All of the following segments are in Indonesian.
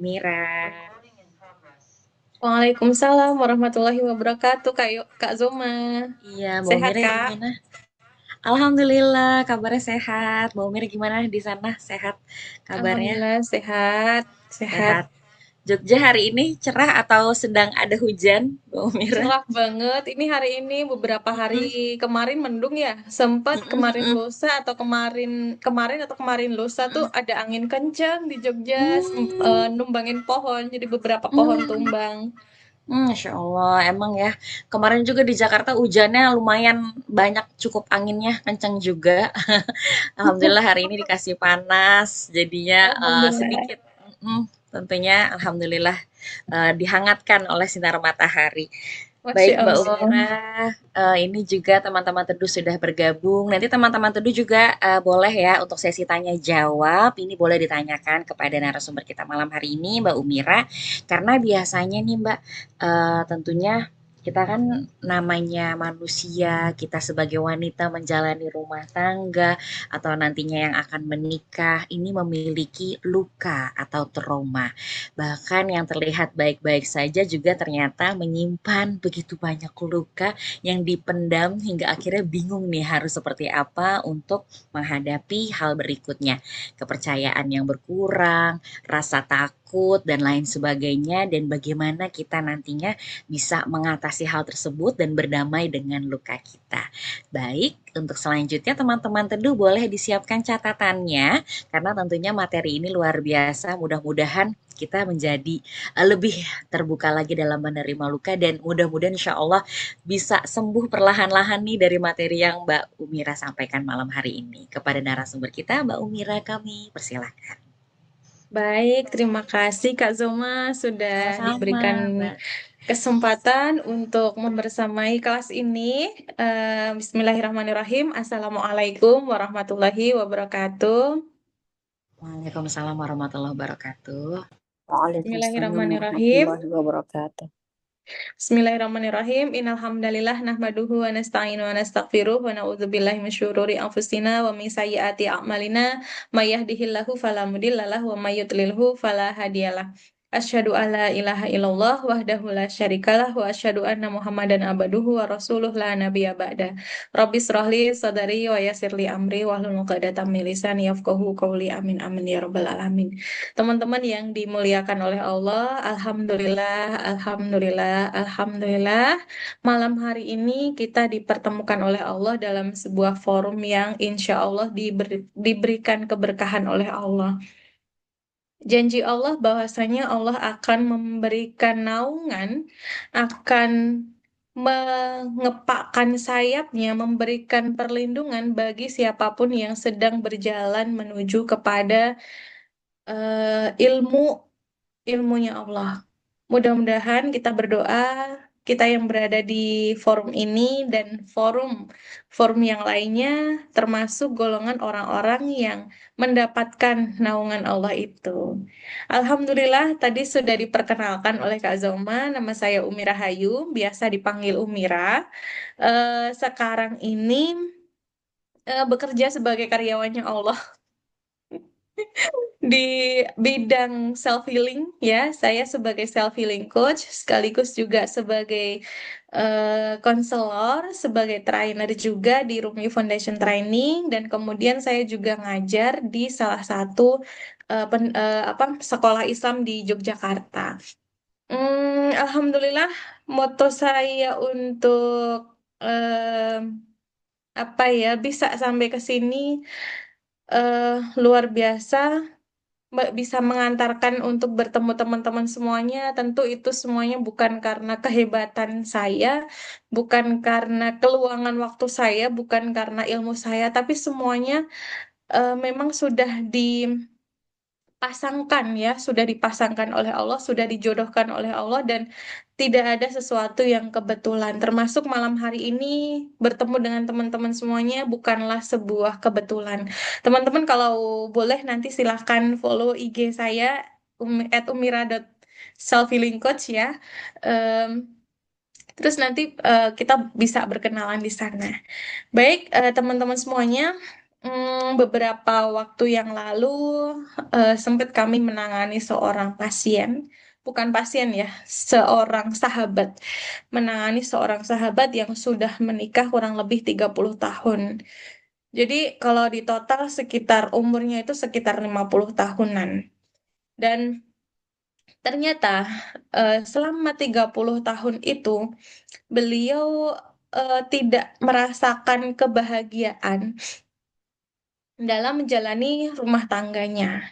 Umira. Waalaikumsalam warahmatullahi wabarakatuh, Kak Zoma. Iya, Mbak Sehat, Umira Kak? gimana? Alhamdulillah, kabarnya sehat. Mbak Umira gimana di sana? Sehat kabarnya? Alhamdulillah sehat, sehat. Sehat. Jogja hari ini cerah atau sedang ada hujan, Mbak Umira? Cerah banget. Ini hari ini beberapa hari Mm-mm, kemarin mendung ya. Sempat mm-mm, kemarin mm-mm, lusa atau kemarin kemarin atau kemarin lusa tuh mm-mm. ada angin kencang di Jogja, numbangin pohon. Jadi beberapa pohon Hmm, tumbang. Masya Allah, emang ya. Kemarin juga di Jakarta hujannya lumayan banyak, cukup anginnya kencang juga. Alhamdulillah hari ini dikasih panas, jadinya Alhamdulillah. sedikit, tentunya alhamdulillah dihangatkan oleh sinar matahari. Masya Baik Mbak Allah. Umira, ini juga teman-teman Teduh sudah bergabung. Nanti teman-teman Teduh juga boleh ya untuk sesi tanya jawab. Ini boleh ditanyakan kepada narasumber kita malam hari ini, Mbak Umira. Karena biasanya nih Mbak, tentunya kita kan namanya manusia, kita sebagai wanita menjalani rumah tangga atau nantinya yang akan menikah, ini memiliki luka atau trauma. Bahkan yang terlihat baik-baik saja juga ternyata menyimpan begitu banyak luka yang dipendam hingga akhirnya bingung nih harus seperti apa untuk menghadapi hal berikutnya. Kepercayaan yang berkurang, rasa takut, dan lain sebagainya, dan bagaimana kita nantinya bisa mengatasi hal tersebut dan berdamai dengan luka kita. Baik, untuk selanjutnya teman-teman Teduh boleh disiapkan catatannya karena tentunya materi ini luar biasa. Mudah-mudahan kita menjadi lebih terbuka lagi dalam menerima luka dan mudah-mudahan insya Allah bisa sembuh perlahan-lahan nih dari materi yang Mbak Umira sampaikan malam hari ini. Kepada narasumber kita, Mbak Umira, kami persilahkan. Baik, terima kasih Kak Zoma sudah Sama-sama, diberikan Mbak. kesempatan untuk membersamai kelas ini. Bismillahirrahmanirrahim. Assalamualaikum warahmatullahi wabarakatuh. Waalaikumsalam warahmatullahi wabarakatuh. Waalaikumsalam Bismillahirrahmanirrahim. warahmatullahi wabarakatuh. Bismillahirrahmanirrahim. Innalhamdalillah nahmaduhu wa nasta'inu wa nastaghfiruh wa na'udzubillahi min syururi anfusina wa min sayyiati a'malina may yahdihillahu fala mudhillalah wa may yudlilhu fala hadiyalah. Asyhadu an la ilaha illallah wahdahu la syarikalah wa asyhadu anna Muhammadan abduhu wa rasuluh la nabiyya ba'da. Rabbi shrahli sadari wa yassirli amri wahlul 'uqdatam min lisani yafqahu qawli. Amin amin ya rabbal alamin. Teman-teman yang dimuliakan oleh Allah, Alhamdulillah, Alhamdulillah, Alhamdulillah. Malam hari ini kita dipertemukan oleh Allah dalam sebuah forum yang insya Allah diberikan keberkahan oleh Allah. Janji Allah bahwasanya Allah akan memberikan naungan, akan mengepakkan sayapnya, memberikan perlindungan bagi siapapun yang sedang berjalan menuju kepada ilmu ilmunya Allah. Mudah-mudahan kita berdoa, kita yang berada di forum ini dan forum yang lainnya, termasuk golongan orang-orang yang mendapatkan naungan Allah itu. Alhamdulillah, tadi sudah diperkenalkan oleh Kak Zoma, nama saya Umi Rahayu, biasa dipanggil Umira. Sekarang ini bekerja sebagai karyawannya Allah di bidang self healing ya. Saya sebagai self healing coach sekaligus juga sebagai konselor, sebagai trainer juga di Rumi Foundation Training dan kemudian saya juga ngajar di salah satu sekolah Islam di Yogyakarta. Alhamdulillah, moto saya untuk apa ya bisa sampai ke sini luar biasa. Bisa mengantarkan untuk bertemu teman-teman semuanya. Tentu itu semuanya bukan karena kehebatan saya, bukan karena keluangan waktu saya, bukan karena ilmu saya, tapi semuanya memang sudah dipasangkan ya, sudah dipasangkan oleh Allah, sudah dijodohkan oleh Allah dan tidak ada sesuatu yang kebetulan. Termasuk malam hari ini bertemu dengan teman-teman semuanya bukanlah sebuah kebetulan. Teman-teman kalau boleh nanti silahkan follow IG saya @umira.selfhealingcoach ya. Em, Terus nanti kita bisa berkenalan di sana. Baik, teman-teman semuanya. beberapa waktu yang lalu sempat kami menangani seorang pasien, bukan pasien ya, seorang sahabat, menangani seorang sahabat yang sudah menikah kurang lebih 30 tahun. Jadi kalau di total sekitar umurnya itu sekitar 50 tahunan. Dan ternyata selama 30 tahun itu beliau tidak merasakan kebahagiaan dalam menjalani rumah tangganya.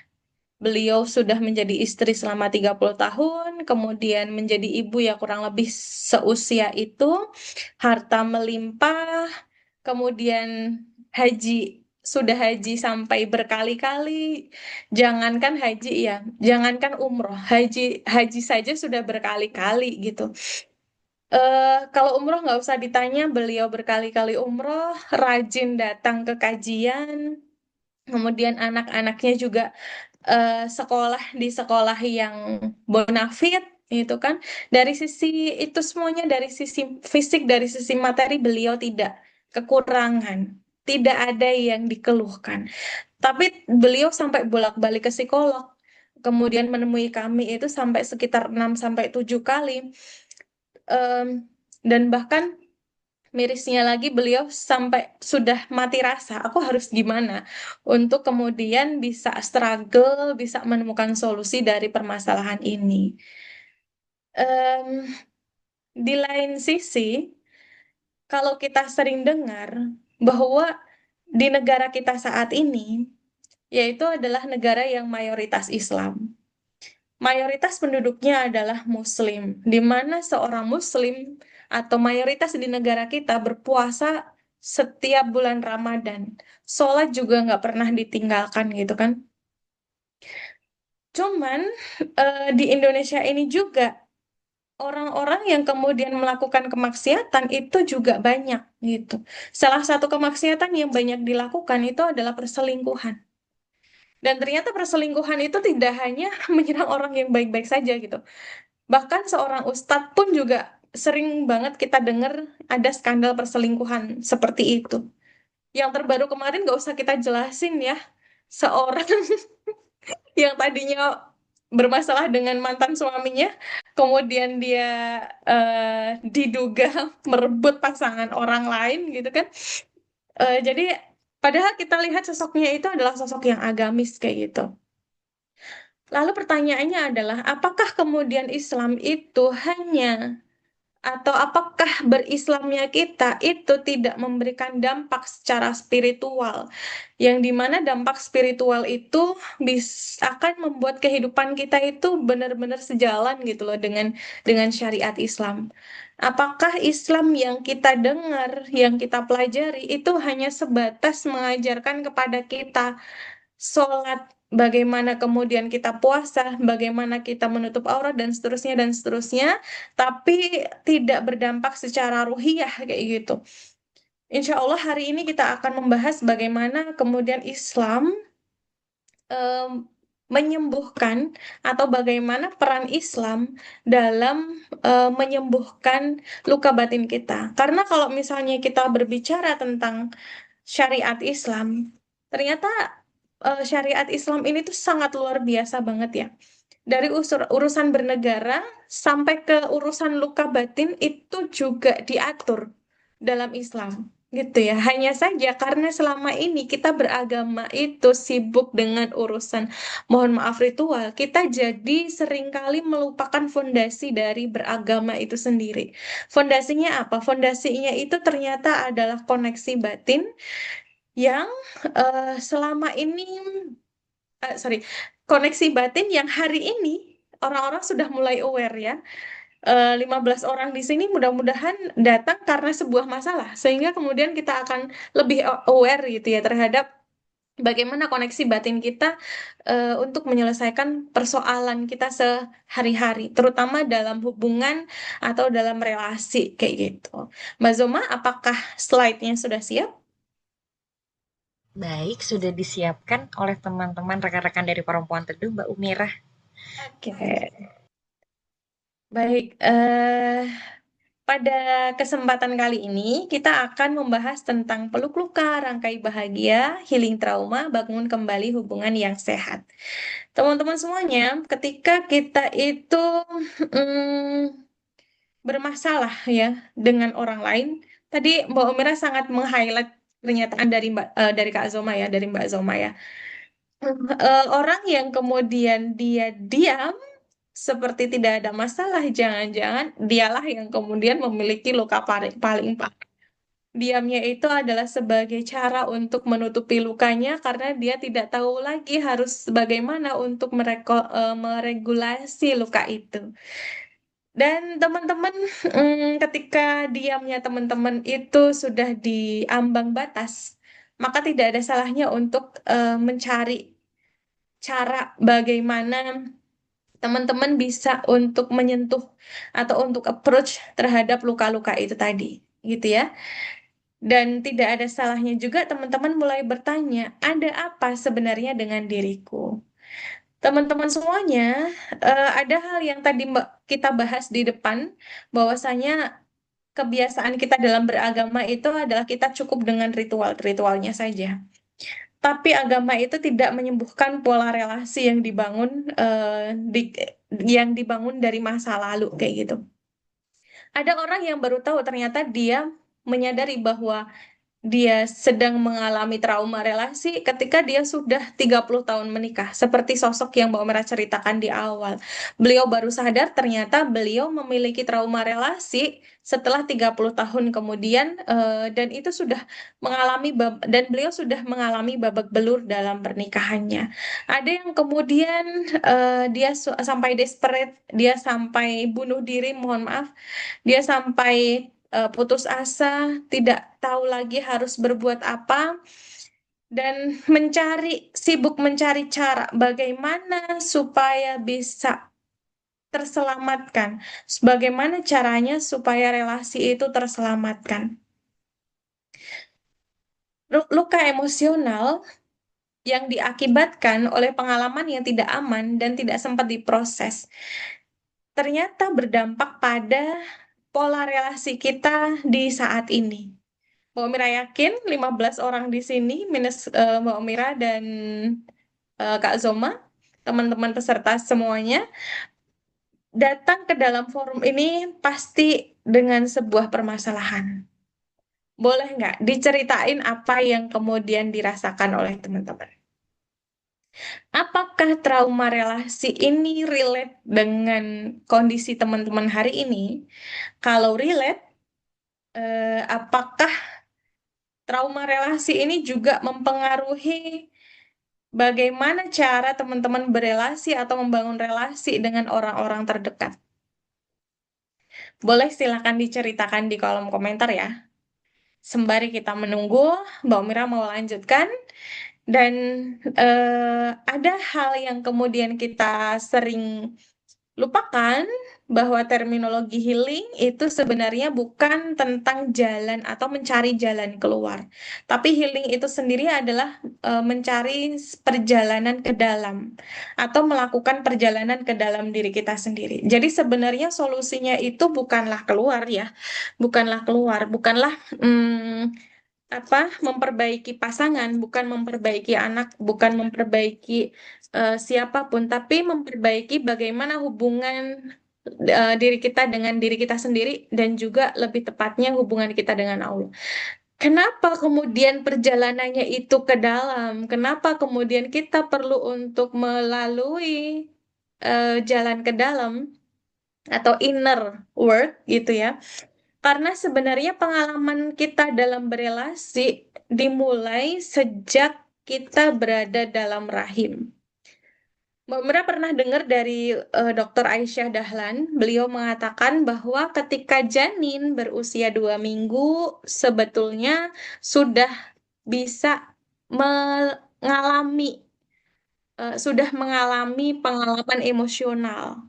Beliau sudah menjadi istri selama 30 tahun, kemudian menjadi ibu ya kurang lebih seusia itu, harta melimpah, kemudian haji, sudah haji sampai berkali-kali. Jangankan haji ya, jangankan umroh, haji haji saja sudah berkali-kali gitu. Kalau umroh nggak usah ditanya, beliau berkali-kali umroh, rajin datang ke kajian, kemudian anak-anaknya juga sekolah di sekolah yang bonafit gitu kan. Dari sisi itu semuanya, dari sisi fisik, dari sisi materi beliau tidak kekurangan, tidak ada yang dikeluhkan. Tapi beliau sampai bolak-balik ke psikolog, kemudian menemui kami itu sampai sekitar 6 sampai 7 kali. Em, dan bahkan mirisnya lagi beliau sampai sudah mati rasa. Aku harus gimana untuk kemudian bisa struggle, bisa menemukan solusi dari permasalahan ini. Em, di lain sisi, kalau kita sering dengar bahwa di negara kita saat ini, yaitu adalah negara yang mayoritas Islam. Mayoritas penduduknya adalah Muslim, di mana seorang Muslim atau mayoritas di negara kita berpuasa setiap bulan Ramadan. Sholat juga nggak pernah ditinggalkan gitu kan. Cuman di Indonesia ini juga orang-orang yang kemudian melakukan kemaksiatan itu juga banyak gitu. Salah satu kemaksiatan yang banyak dilakukan itu adalah perselingkuhan. Dan ternyata perselingkuhan itu tidak hanya menyerang orang yang baik-baik saja gitu. Bahkan seorang ustadz pun juga sering banget kita dengar ada skandal perselingkuhan seperti itu. Yang terbaru kemarin gak usah kita jelasin ya. Seorang yang tadinya bermasalah dengan mantan suaminya, kemudian dia diduga merebut pasangan orang lain gitu kan. Jadi padahal kita lihat sosoknya itu adalah sosok yang agamis kayak gitu. Lalu pertanyaannya adalah, apakah kemudian Islam itu hanya atau apakah berislamnya kita itu tidak memberikan dampak secara spiritual, yang dimana dampak spiritual itu akan membuat kehidupan kita itu benar-benar sejalan gitu loh dengan syariat Islam. Apakah Islam yang kita dengar, yang kita pelajari itu hanya sebatas mengajarkan kepada kita sholat, bagaimana kemudian kita puasa, bagaimana kita menutup aurat dan seterusnya, tapi tidak berdampak secara ruhiyah kayak gitu. Insya Allah hari ini kita akan membahas bagaimana kemudian Islam em, menyembuhkan atau bagaimana peran Islam dalam menyembuhkan luka batin kita. Karena kalau misalnya kita berbicara tentang syariat Islam, ternyata syariat Islam ini tuh sangat luar biasa banget ya. Dari urusan bernegara sampai ke urusan luka batin itu juga diatur dalam Islam. Gitu ya. Hanya saja karena selama ini kita beragama itu sibuk dengan urusan, mohon maaf, ritual, kita jadi seringkali melupakan fondasi dari beragama itu sendiri. Fondasinya apa? Fondasinya itu ternyata adalah koneksi batin yang selama ini, sorry, koneksi batin yang hari ini orang-orang sudah mulai aware ya. 15 orang di sini mudah-mudahan datang karena sebuah masalah, sehingga kemudian kita akan lebih aware gitu ya terhadap bagaimana koneksi batin kita untuk menyelesaikan persoalan kita sehari-hari, terutama dalam hubungan atau dalam relasi kayak gitu. Mbak Zoma, apakah slide-nya sudah siap? Baik, sudah disiapkan oleh teman-teman rekan-rekan dari Perempuan Teduh, Mbak Umirah. Oke, baik. Pada kesempatan kali ini, kita akan membahas tentang peluk luka, rangkai bahagia, healing trauma, bangun kembali hubungan yang sehat. Teman-teman semuanya, ketika kita itu mm, bermasalah ya dengan orang lain, tadi Mbak Omira sangat meng-highlight pernyataan dari Kak Zoma ya, dari Mbak Zoma ya. Orang yang kemudian dia diam seperti tidak ada masalah, jangan-jangan dialah yang kemudian memiliki luka paling paling parah. Diamnya itu adalah sebagai cara untuk menutupi lukanya karena dia tidak tahu lagi harus bagaimana untuk meregulasi luka itu. Dan teman-teman, ketika diamnya teman-teman itu sudah di ambang batas, maka tidak ada salahnya untuk mencari cara bagaimana teman-teman bisa untuk menyentuh atau untuk approach terhadap luka-luka itu tadi, gitu ya. Dan tidak ada salahnya juga teman-teman mulai bertanya, ada apa sebenarnya dengan diriku? Teman-teman semuanya, ada hal yang tadi kita bahas di depan, bahwasanya kebiasaan kita dalam beragama itu adalah kita cukup dengan ritual-ritualnya saja. Tapi agama itu tidak menyembuhkan pola relasi yang dibangun dari masa lalu kayak gitu. Ada orang yang baru tahu ternyata dia menyadari bahwa dia sedang mengalami trauma relasi ketika dia sudah 30 tahun menikah. Seperti sosok yang Mbak Mira ceritakan di awal. Beliau baru sadar ternyata beliau memiliki trauma relasi setelah 30 tahun kemudian dan itu sudah dan beliau sudah mengalami babak belur dalam pernikahannya. Ada yang kemudian dia sampai desperate, dia sampai bunuh diri, mohon maaf, dia sampai putus asa, tidak tahu lagi harus berbuat apa, dan sibuk mencari cara bagaimana supaya bisa terselamatkan. Bagaimana caranya supaya relasi itu terselamatkan. Luka emosional yang diakibatkan oleh pengalaman yang tidak aman dan tidak sempat diproses ternyata berdampak pada pola relasi kita di saat ini. Mbak Mira yakin 15 orang di sini minus Mbak Mira dan Kak Zoma, teman-teman peserta semuanya, datang ke dalam forum ini pasti dengan sebuah permasalahan. Boleh nggak diceritain apa yang kemudian dirasakan oleh teman-teman? Apakah trauma relasi ini relate dengan kondisi teman-teman hari ini? Kalau relate, apakah trauma relasi ini juga mempengaruhi bagaimana cara teman-teman berelasi atau membangun relasi dengan orang-orang terdekat? Boleh silakan diceritakan di kolom komentar ya. Sembari kita menunggu, Mbak Mira mau lanjutkan. Dan ada hal yang kemudian kita sering lupakan bahwa terminologi healing itu sebenarnya bukan tentang jalan atau mencari jalan keluar. Tapi healing itu sendiri adalah mencari perjalanan ke dalam atau melakukan perjalanan ke dalam diri kita sendiri. Jadi sebenarnya solusinya itu bukanlah keluar ya, bukanlah memperbaiki pasangan, bukan memperbaiki anak, bukan memperbaiki siapapun, tapi memperbaiki bagaimana hubungan diri kita dengan diri kita sendiri dan juga lebih tepatnya hubungan kita dengan Allah. Kenapa kemudian perjalanannya itu ke dalam? Kenapa kemudian kita perlu untuk melalui jalan ke dalam atau inner work gitu ya? Karena sebenarnya pengalaman kita dalam berelasi dimulai sejak kita berada dalam rahim. Mbak Mira pernah dengar dari Dr. Aisyah Dahlan, beliau mengatakan bahwa ketika janin berusia 2 minggu, sebetulnya sudah bisa mengalami pengalaman emosional,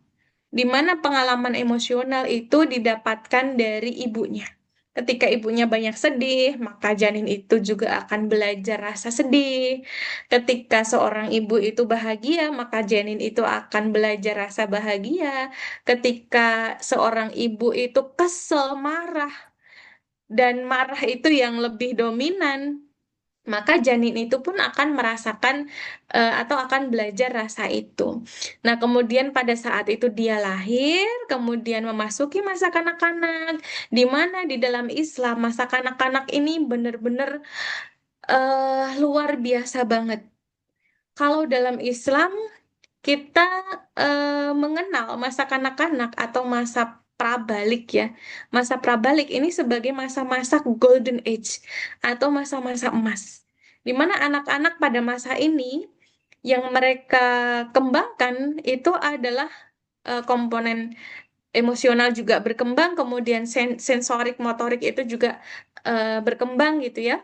di mana pengalaman emosional itu didapatkan dari ibunya. Ketika ibunya banyak sedih, maka janin itu juga akan belajar rasa sedih. Ketika seorang ibu itu bahagia, maka janin itu akan belajar rasa bahagia. Ketika seorang ibu itu kesel, marah, dan marah itu yang lebih dominan, maka janin itu pun akan merasakan atau akan belajar rasa itu. Nah, kemudian pada saat itu dia lahir, kemudian memasuki masa kanak-kanak, di mana di dalam Islam masa kanak-kanak ini benar-benar luar biasa banget. Kalau dalam Islam kita mengenal masa kanak-kanak atau masa prabalik ya. Masa prabalik ini sebagai masa-masa golden age atau masa-masa emas. Di mana anak-anak pada masa ini yang mereka kembangkan itu adalah komponen emosional juga berkembang, kemudian sensorik motorik itu juga berkembang gitu ya.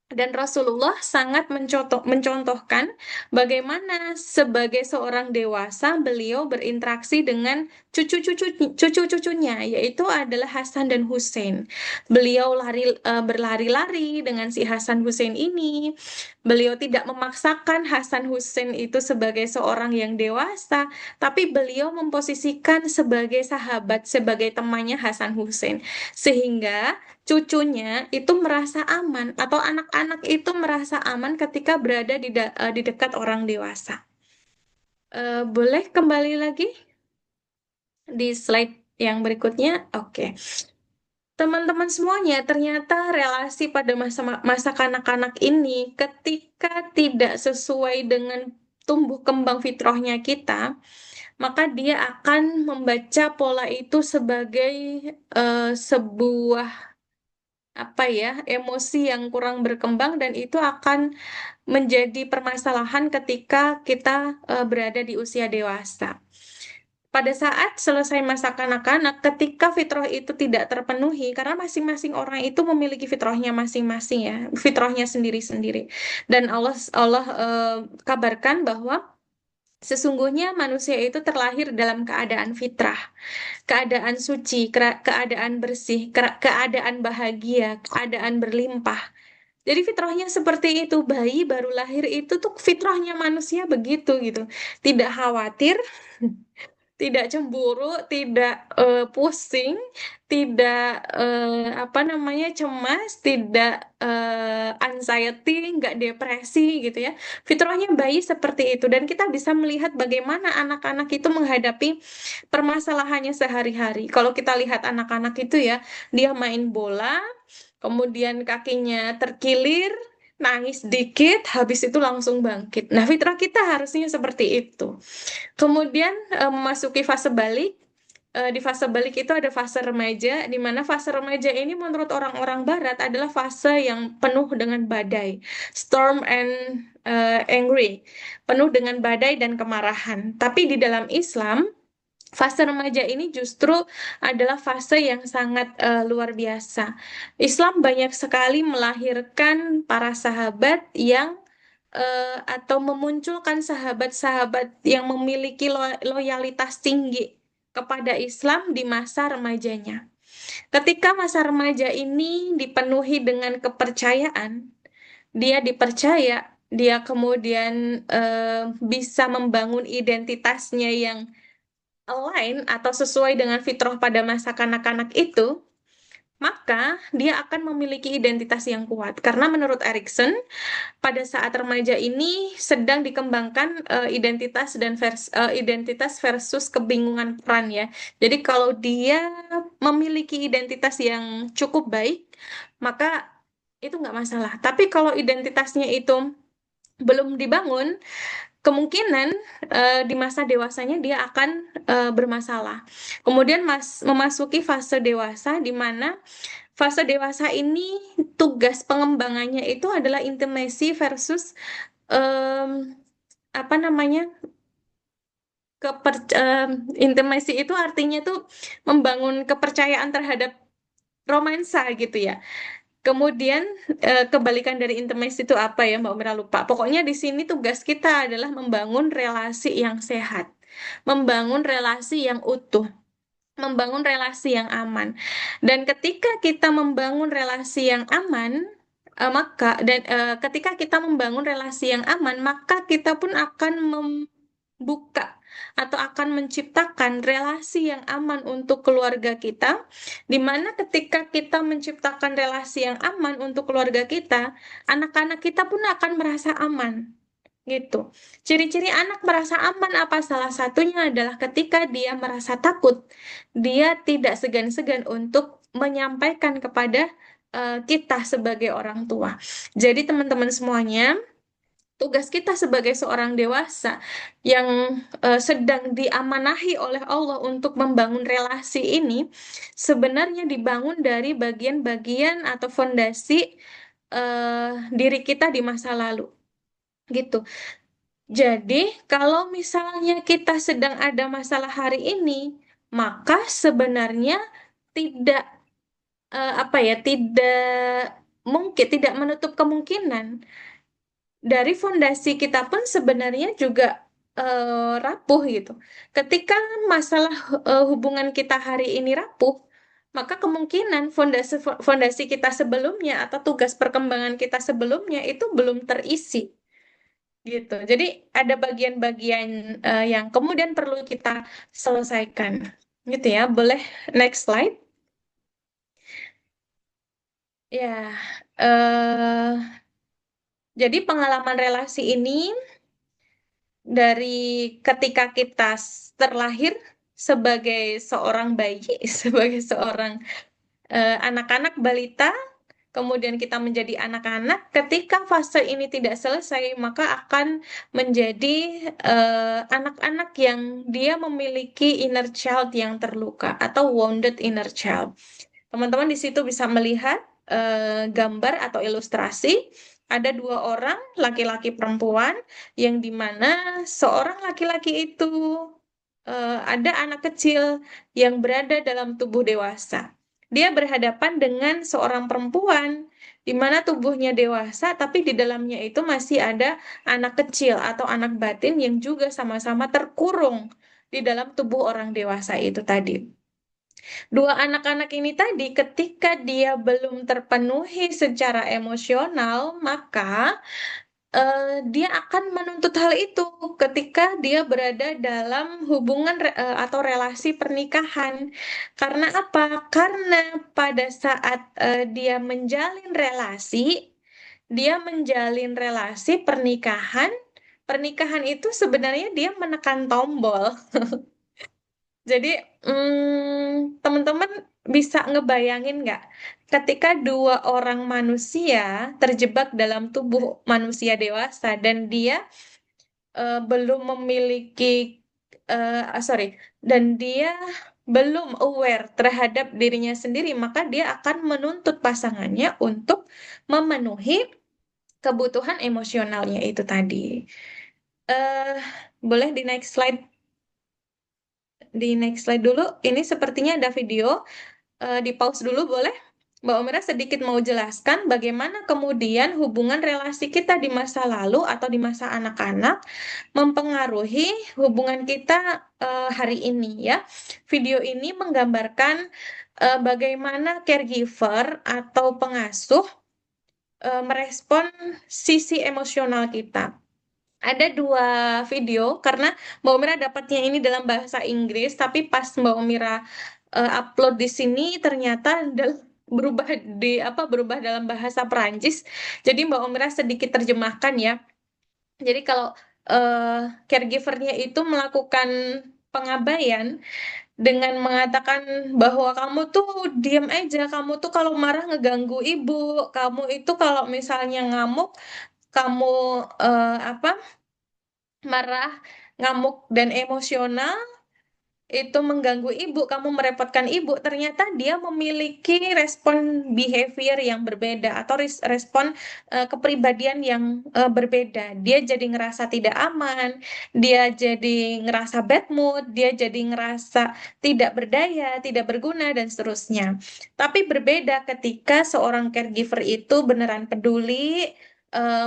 Dan Rasulullah sangat mencontohkan bagaimana sebagai seorang dewasa beliau berinteraksi dengan cucu-cucunya, yaitu adalah Hasan dan Hussein. Beliau berlari-lari dengan si Hasan Hussein ini. Beliau tidak memaksakan Hasan Hussein itu sebagai seorang yang dewasa, tapi beliau memposisikan sebagai sahabat, sebagai temannya Hasan Hussein. Sehingga cucunya itu merasa aman atau anak-anak itu merasa aman ketika berada di dekat orang dewasa. Boleh kembali lagi di slide yang berikutnya? Oke. Teman-teman semuanya, ternyata relasi pada masa kanak-kanak ini ketika tidak sesuai dengan tumbuh kembang fitrahnya kita, maka dia akan membaca pola itu sebagai sebuah emosi yang kurang berkembang dan itu akan menjadi permasalahan ketika kita berada di usia dewasa. Pada saat selesai masa kanak-kanak, ketika fitrah itu tidak terpenuhi, karena masing-masing orang itu memiliki fitrahnya masing-masing ya, fitrahnya sendiri-sendiri. Dan Allah kabarkan bahwa sesungguhnya manusia itu terlahir dalam keadaan fitrah, keadaan suci, keadaan bersih, keadaan bahagia, keadaan berlimpah. Jadi fitrahnya seperti itu, bayi baru lahir itu tuh fitrahnya manusia begitu gitu. Tidak khawatir, tidak cemburu, tidak pusing, tidak cemas, tidak anxiety, nggak depresi gitu ya. Fitrahnya bayi seperti itu dan kita bisa melihat bagaimana anak-anak itu menghadapi permasalahannya sehari-hari. Kalau kita lihat anak-anak itu ya, dia main bola, kemudian kakinya terkilir, nangis dikit, habis itu langsung bangkit. Nah, fitrah kita harusnya seperti itu. Kemudian memasuki fase balik. Di fase balik itu ada fase remaja, di mana fase remaja ini menurut orang-orang Barat adalah fase yang penuh dengan badai, storm and angry, penuh dengan badai dan kemarahan. Tapi di dalam Islam, fase remaja ini justru adalah fase yang sangat luar biasa. Islam banyak sekali melahirkan para sahabat yang atau memunculkan sahabat-sahabat yang memiliki loyalitas tinggi kepada Islam di masa remajanya. Ketika masa remaja ini dipenuhi dengan kepercayaan, dia dipercaya, dia kemudian bisa membangun identitasnya yang align atau sesuai dengan fitrah pada masa kanak-kanak itu, maka dia akan memiliki identitas yang kuat. Karena menurut Erikson, pada saat remaja ini sedang dikembangkan identitas versus kebingungan peran ya. Jadi kalau dia memiliki identitas yang cukup baik, maka itu nggak masalah. Tapi kalau identitasnya itu belum dibangun, kemungkinan di masa dewasanya dia akan bermasalah. Kemudian memasuki fase dewasa di mana fase dewasa ini tugas pengembangannya itu adalah intimacy versus em, apa namanya intimacy itu artinya tuh membangun kepercayaan terhadap romansa gitu ya. Kemudian kebalikan dari intimacy itu apa ya Mbak Mira lupa. Pokoknya di sini tugas kita adalah membangun relasi yang sehat, membangun relasi yang utuh. membangun relasi yang aman. Dan ketika kita membangun relasi yang aman, ketika kita membangun relasi yang aman, maka kita pun akan membuka atau akan menciptakan relasi yang aman untuk keluarga kita, di mana ketika kita menciptakan relasi yang aman untuk keluarga kita, anak-anak kita pun akan merasa aman. Gitu. Ciri-ciri anak merasa aman apa? Salah satunya adalah ketika dia merasa takut, dia tidak segan-segan untuk menyampaikan kepada kita sebagai orang tua. Jadi teman-teman semuanya, tugas kita sebagai seorang dewasa yang sedang diamanahi oleh Allah untuk membangun relasi ini, sebenarnya dibangun dari bagian-bagian atau fondasi diri kita di masa lalu. Gitu. Jadi, kalau misalnya kita sedang ada masalah hari ini, maka sebenarnya tidak tidak mungkin, tidak menutup kemungkinan dari fondasi kita pun sebenarnya juga rapuh gitu. Ketika masalah hubungan kita hari ini rapuh, maka kemungkinan fondasi fondasi kita sebelumnya atau tugas perkembangan kita sebelumnya itu belum terisi. Gitu. Jadi ada bagian-bagian yang kemudian perlu kita selesaikan. Gitu ya. Boleh next slide? Ya. eh jadi pengalaman relasi ini dari ketika kita terlahir sebagai seorang bayi, sebagai seorang anak-anak balita, kemudian kita menjadi anak-anak, ketika fase ini tidak selesai, maka akan menjadi anak-anak yang dia memiliki inner child yang terluka atau wounded inner child. Teman-teman di situ bisa melihat gambar atau ilustrasi. Ada dua orang, laki-laki perempuan, yang dimana seorang laki-laki itu ada anak kecil yang berada dalam tubuh dewasa. Dia berhadapan dengan seorang perempuan di mana tubuhnya dewasa, tapi di dalamnya itu masih ada anak kecil atau anak batin yang juga sama-sama terkurung di dalam tubuh orang dewasa itu tadi. Dua anak-anak ini tadi, ketika dia belum terpenuhi secara emosional, maka dia akan menuntut hal itu ketika dia berada dalam hubungan atau relasi pernikahan. Karena apa? Karena pada saat dia menjalin relasi pernikahan, pernikahan itu sebenarnya dia menekan tombol. Jadi, teman-teman bisa ngebayangin nggak, ketika dua orang manusia terjebak dalam tubuh manusia dewasa dan dia belum memiliki, dan dia belum aware terhadap dirinya sendiri, maka dia akan menuntut pasangannya untuk memenuhi kebutuhan emosionalnya itu tadi. Eh, Boleh di next slide? Di next slide dulu. Ini sepertinya ada video. Di pause dulu boleh? Mbak Omira sedikit mau jelaskan bagaimana kemudian hubungan relasi kita di masa lalu atau di masa anak-anak mempengaruhi hubungan kita hari ini ya. Video ini menggambarkan bagaimana caregiver atau pengasuh merespon sisi emosional kita. Ada dua video karena Mbak Omira dapatnya ini dalam bahasa Inggris, tapi pas Mbak Omira upload di sini ternyata berubah berubah dalam bahasa Perancis. Jadi Mbak Omira sedikit terjemahkan ya. Jadi kalau caregivernya itu melakukan pengabaian dengan mengatakan bahwa kamu tuh diam aja, kamu tuh kalau marah ngeganggu ibu, kamu itu kalau misalnya ngamuk, kamu marah, ngamuk, dan emosional itu mengganggu ibu, kamu merepotkan ibu, ternyata dia memiliki respon behavior yang berbeda atau respon kepribadian yang berbeda. Dia jadi ngerasa tidak aman, dia jadi ngerasa bad mood, dia jadi ngerasa tidak berdaya, tidak berguna, dan seterusnya. Tapi berbeda ketika seorang caregiver itu beneran peduli,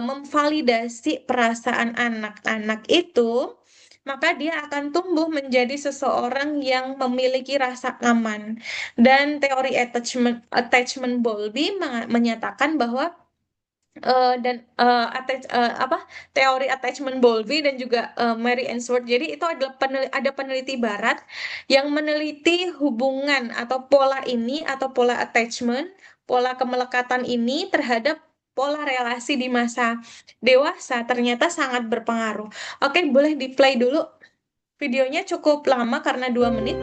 memvalidasi perasaan anak-anak itu, maka dia akan tumbuh menjadi seseorang yang memiliki rasa aman. Dan teori attachment Bowlby menyatakan bahwa teori attachment Bowlby dan juga Mary Ainsworth. Jadi itu adalah ada peneliti barat yang meneliti hubungan atau pola ini atau pola attachment, pola kemelekatan ini terhadap pola relasi di masa dewasa ternyata sangat berpengaruh. Oke, boleh di-play dulu. Videonya cukup lama karena 2 menit.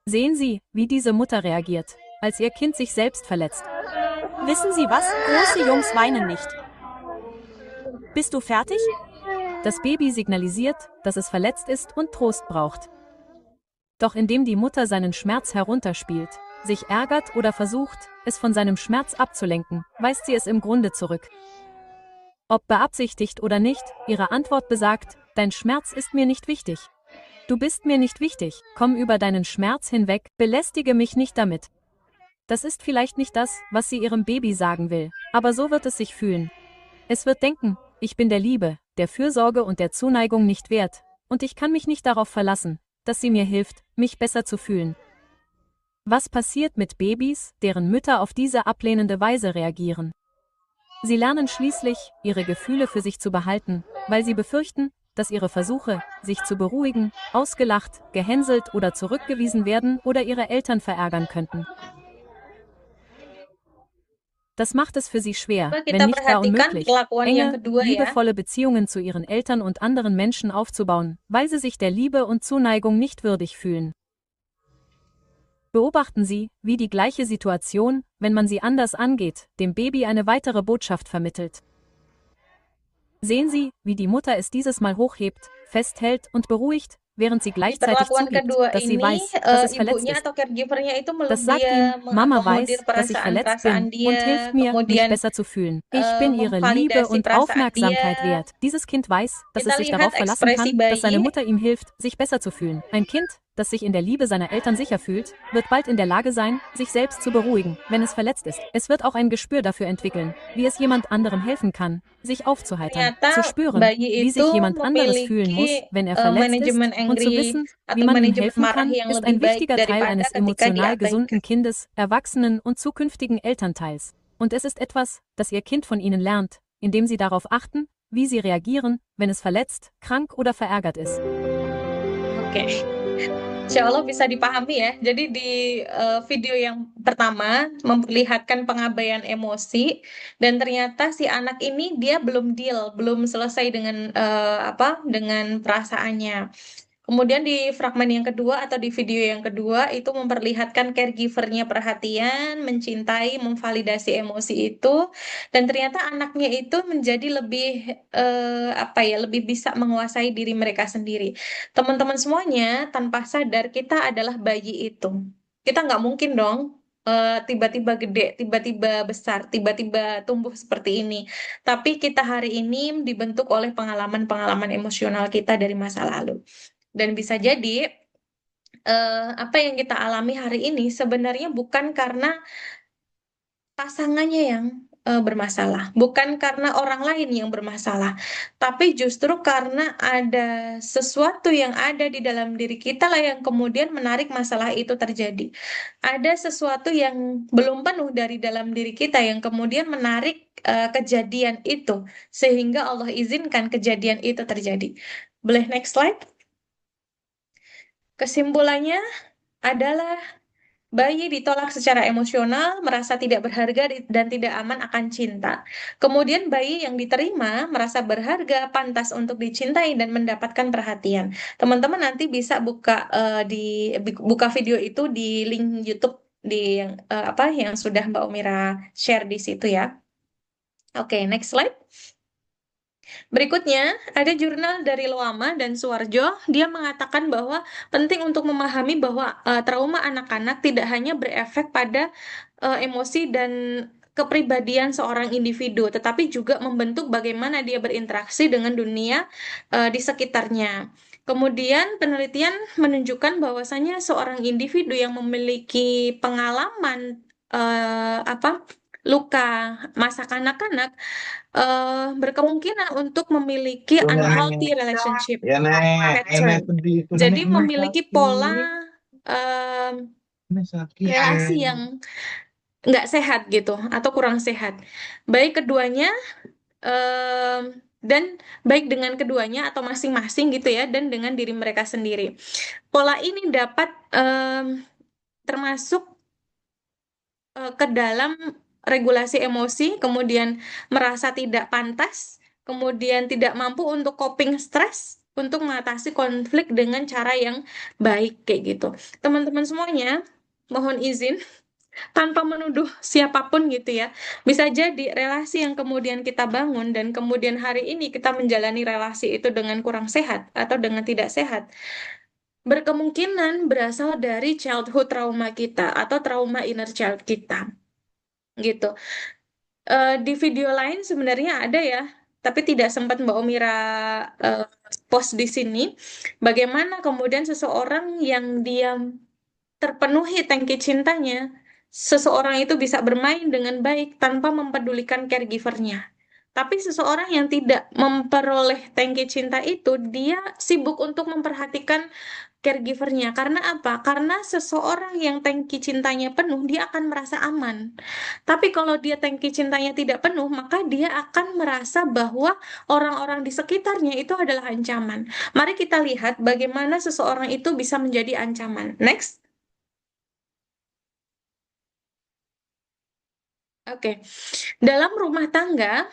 Sehen Sie, wie diese Mutter reagiert, als ihr Kind sich selbst verletzt. Wissen Sie was? Große Jungs weinen nicht. Bist du fertig? Das Baby signalisiert, dass es verletzt ist und Trost braucht. Doch indem die Mutter seinen Schmerz herunterspielt, sich ärgert oder versucht, es von seinem Schmerz abzulenken, weist sie es im Grunde zurück. Ob beabsichtigt oder nicht, ihre Antwort besagt, dein Schmerz ist mir nicht wichtig. Du bist mir nicht wichtig, komm über deinen Schmerz hinweg, belästige mich nicht damit. Das ist vielleicht nicht das, was sie ihrem Baby sagen will, aber so wird es sich fühlen. Es wird denken, ich bin der Liebe, der Fürsorge und der Zuneigung nicht wert, und ich kann mich nicht darauf verlassen, dass sie mir hilft, mich besser zu fühlen. Was passiert mit Babys, deren Mütter auf diese ablehnende Weise reagieren? Sie lernen schließlich, ihre Gefühle für sich zu behalten, weil sie befürchten, dass ihre Versuche, sich zu beruhigen, ausgelacht, gehänselt oder zurückgewiesen werden oder ihre Eltern verärgern könnten. Das macht es für sie schwer, Coba wenn kita nicht gar perhatikan unmöglich, kelakuan yang enge, kedua ya. liebevolle Beziehungen zu ihren Eltern und anderen Menschen aufzubauen, weil sie sich der Liebe und Zuneigung nicht würdig fühlen. Beobachten Sie, wie die gleiche Situation, wenn man sie anders angeht, dem Baby eine weitere Botschaft vermittelt. Sehen Sie, wie die Mutter es dieses Mal hochhebt, festhält und beruhigt, während sie Di gleichzeitig perlakuan zugibt, kedua dass sie ini, weiß, dass es verletzt ibunya ist. atau caregivernya itu Das sagt ihm, Mama mengakomodir weiß, dass ich verletzt bin perasaan-perasaan dia, und hilft mir, mich kemudian besser zu fühlen. Ich bin ihre Liebe memvalidasi und perasaan Aufmerksamkeit dia. wert. Dieses Kind weiß, dass es Kita sich lihat darauf verlassen ekspresi kann, dass seine bayi. Mutter ihm hilft, sich besser zu fühlen. Ein Kind, das sich in der Liebe seiner Eltern sicher fühlt, wird bald in der Lage sein, sich selbst zu beruhigen, wenn es verletzt ist. Es wird auch ein Gespür dafür entwickeln, wie es jemand anderem helfen kann, sich aufzuheitern, Ternyata zu spüren, bayi wie sich itu jemand anderes fühlen muss, memiliki wenn er verletzt ist, manajemen und zu angry wissen, wie atau man ihm manajemen helfen marah kann, yang ist lebih ein baik wichtiger Teil daripada eines ketika emotional diabaikan. gesunden Kindes, Erwachsenen und zukünftigen Elternteils. Und es ist etwas, das Ihr Kind von Ihnen lernt, indem Sie darauf achten, wie Sie reagieren, wenn es verletzt, krank oder verärgert ist. Oke. Insya Allah bisa dipahami ya. Jadi di video yang pertama memperlihatkan pengabaian emosi dan ternyata si anak ini dia belum deal, belum selesai dengan dengan perasaannya. Kemudian di fragmen yang kedua atau di video yang kedua itu memperlihatkan caregivernya perhatian, mencintai, memvalidasi emosi itu, dan ternyata anaknya itu menjadi lebih lebih bisa menguasai diri mereka sendiri. Teman-teman semuanya, tanpa sadar kita adalah bayi itu. Kita nggak mungkin dong tiba-tiba gede, tiba-tiba besar, tiba-tiba tumbuh seperti ini. Tapi kita hari ini dibentuk oleh pengalaman-pengalaman emosional kita dari masa lalu. Dan bisa jadi apa yang kita alami hari ini sebenarnya bukan karena pasangannya yang bermasalah, bukan karena orang lain yang bermasalah, tapi justru karena ada sesuatu yang ada di dalam diri kita lah yang kemudian menarik masalah itu terjadi. Ada sesuatu yang belum penuh dari dalam diri kita yang kemudian menarik kejadian itu, sehingga Allah izinkan kejadian itu terjadi. Boleh next slide? Kesimpulannya adalah bayi ditolak secara emosional, merasa tidak berharga dan tidak aman akan cinta. Kemudian bayi yang diterima merasa berharga, pantas untuk dicintai dan mendapatkan perhatian. Teman-teman nanti bisa buka video itu di link YouTube yang sudah Mbak Umira share di situ ya. Oke, next slide. Berikutnya, ada jurnal dari Loama dan Suwarjo. Dia mengatakan bahwa penting untuk memahami bahwa trauma anak-anak tidak hanya berefek pada emosi dan kepribadian seorang individu, tetapi juga membentuk bagaimana dia berinteraksi dengan dunia di sekitarnya. Kemudian penelitian menunjukkan bahwasanya seorang individu yang memiliki pengalaman luka masa kanak-kanak berkemungkinan untuk memiliki unhealthy relationship pattern. Jadi memiliki pola relasi yang nggak sehat gitu atau kurang sehat. Baik keduanya dan baik dengan keduanya atau masing-masing gitu ya, dan dengan diri mereka sendiri. Pola ini dapat termasuk ke dalam regulasi emosi, kemudian merasa tidak pantas, kemudian tidak mampu untuk coping stres, untuk mengatasi konflik dengan cara yang baik kayak gitu. Teman-teman semuanya, mohon izin tanpa menuduh siapapun gitu ya. Bisa jadi relasi yang kemudian kita bangun dan kemudian hari ini kita menjalani relasi itu dengan kurang sehat atau dengan tidak sehat, berkemungkinan berasal dari childhood trauma kita atau trauma inner child kita gitu. Di video lain sebenarnya ada ya, tapi tidak sempat Mbak Omira post di sini. Bagaimana kemudian seseorang yang dia terpenuhi tangki cintanya, seseorang itu bisa bermain dengan baik tanpa mempedulikan caregivernya. Tapi seseorang yang tidak memperoleh tangki cinta itu, dia sibuk untuk memperhatikan caregivernya. Karena apa? Karena seseorang yang tangki cintanya penuh, dia akan merasa aman. Tapi kalau dia tangki cintanya tidak penuh, maka dia akan merasa bahwa orang-orang di sekitarnya itu adalah ancaman. Mari kita lihat bagaimana seseorang itu bisa menjadi ancaman. Next. Oke, dalam rumah tangga,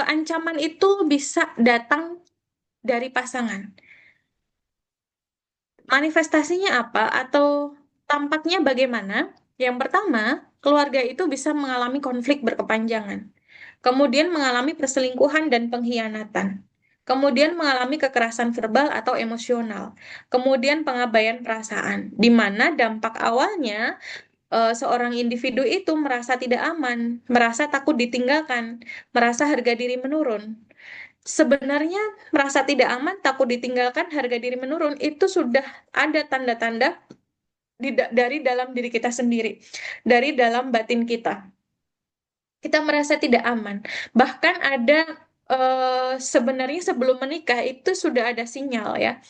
ancaman itu bisa datang dari pasangan. Manifestasinya apa atau tampaknya bagaimana? Yang pertama, keluarga itu bisa mengalami konflik berkepanjangan, kemudian mengalami perselingkuhan dan pengkhianatan, kemudian mengalami kekerasan verbal atau emosional, kemudian pengabaian perasaan, di mana dampak awalnya seorang individu itu merasa tidak aman, merasa takut ditinggalkan, merasa harga diri menurun. Sebenarnya merasa tidak aman, takut ditinggalkan, harga diri menurun, itu sudah ada tanda-tanda dari dalam diri kita sendiri, dari dalam batin kita. Kita merasa tidak aman. Bahkan ada sebenarnya sebelum menikah itu sudah ada sinyal ya.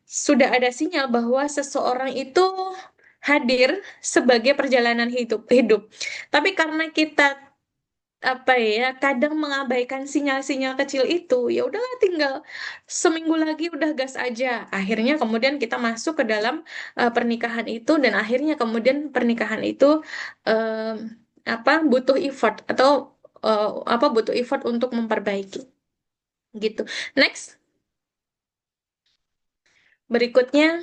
Sudah ada sinyal bahwa seseorang itu hadir sebagai perjalanan hidup. Tapi karena kita kadang mengabaikan sinyal-sinyal kecil itu, ya udahlah tinggal seminggu lagi udah gas aja. Akhirnya kemudian kita masuk ke dalam pernikahan itu dan akhirnya kemudian pernikahan itu butuh effort atau butuh effort untuk memperbaiki gitu. Next. Berikutnya.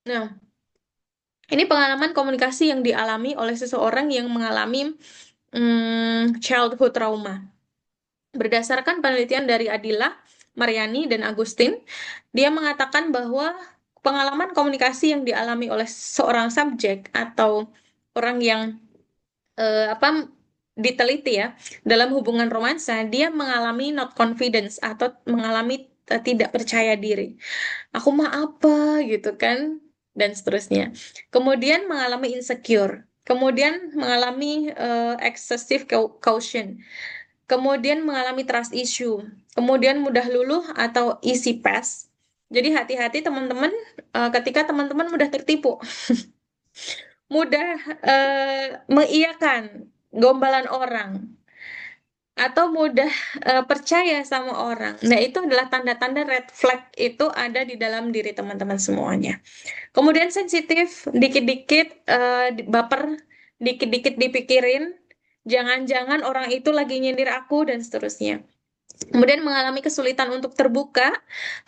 Nah, ini pengalaman komunikasi yang dialami oleh seseorang yang mengalami childhood trauma. Berdasarkan penelitian dari Adila, Mariani, dan Agustin, dia mengatakan bahwa pengalaman komunikasi yang dialami oleh seorang subjek atau orang yang diteliti ya dalam hubungan romansa, dia mengalami not confidence atau mengalami tidak percaya diri. Aku mah apa gitu kan, dan seterusnya. Kemudian mengalami insecure, kemudian mengalami excessive caution, kemudian mengalami trust issue, kemudian mudah luluh atau easy pass. Jadi hati-hati teman-teman ketika teman-teman mudah tertipu, mudah mengiyakan gombalan orang, atau mudah percaya sama orang. Nah, itu adalah tanda-tanda red flag itu ada di dalam diri teman-teman semuanya. Kemudian sensitif, dikit-dikit baper, dikit-dikit dipikirin, jangan-jangan orang itu lagi nyindir aku, dan seterusnya. Kemudian mengalami kesulitan untuk terbuka,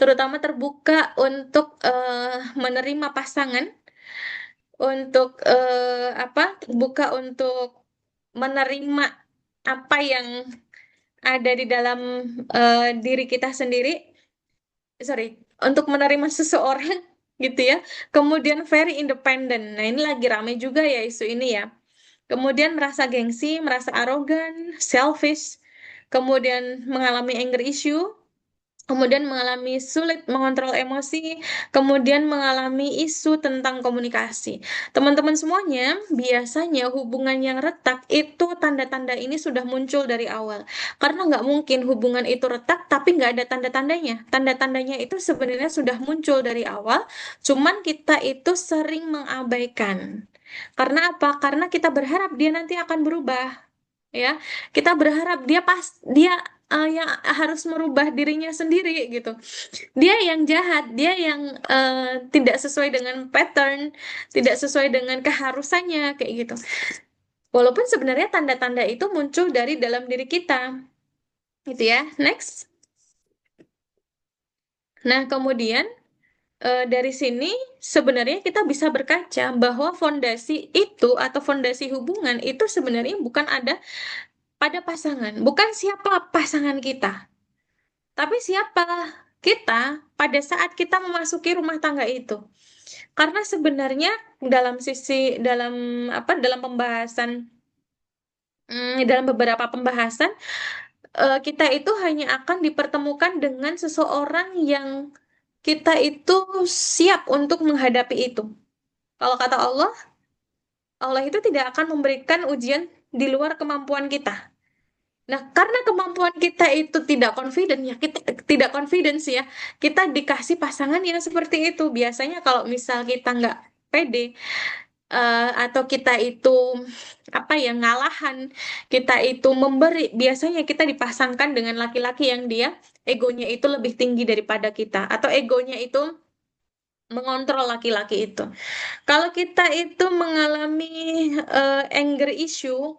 terutama terbuka untuk menerima pasangan, untuk terbuka untuk menerima apa yang ada di dalam diri kita sendiri, untuk menerima seseorang gitu ya. Kemudian very independent. Nah, ini lagi ramai juga ya isu ini ya. Kemudian merasa gengsi, merasa arogan, selfish, kemudian mengalami anger issue, kemudian mengalami sulit mengontrol emosi, kemudian mengalami isu tentang komunikasi. Teman-teman semuanya, biasanya hubungan yang retak itu tanda-tanda ini sudah muncul dari awal. Karena nggak mungkin hubungan itu retak tapi nggak ada tanda-tandanya. Tanda-tandanya itu sebenarnya sudah muncul dari awal, cuman kita itu sering mengabaikan. Karena apa? Karena kita berharap dia nanti akan berubah, ya. Kita berharap dia yang harus merubah dirinya sendiri gitu. Dia yang jahat, dia yang tidak sesuai dengan pattern, tidak sesuai dengan keharusannya kayak gitu. Walaupun sebenarnya tanda-tanda itu muncul dari dalam diri kita. Gitu ya. Next. Nah, kemudian dari sini sebenarnya kita bisa berkaca bahwa fondasi itu atau fondasi hubungan itu sebenarnya bukan ada pada pasangan, bukan siapa pasangan kita, tapi siapa kita pada saat kita memasuki rumah tangga itu. Karena sebenarnya dalam pembahasan dalam beberapa pembahasan kita itu hanya akan dipertemukan dengan seseorang yang kita itu siap untuk menghadapi itu. Kalau kata Allah, Allah itu tidak akan memberikan ujian di luar kemampuan kita. Nah, karena kemampuan kita itu tidak confident ya, kita tidak confidence ya, kita dikasih pasangan yang seperti itu. Biasanya kalau misal kita nggak pede atau kita itu apa ya ngalahan, kita itu memberi, biasanya kita dipasangkan dengan laki-laki yang dia egonya itu lebih tinggi daripada kita, atau egonya itu mengontrol laki-laki itu. Kalau kita itu mengalami anger issue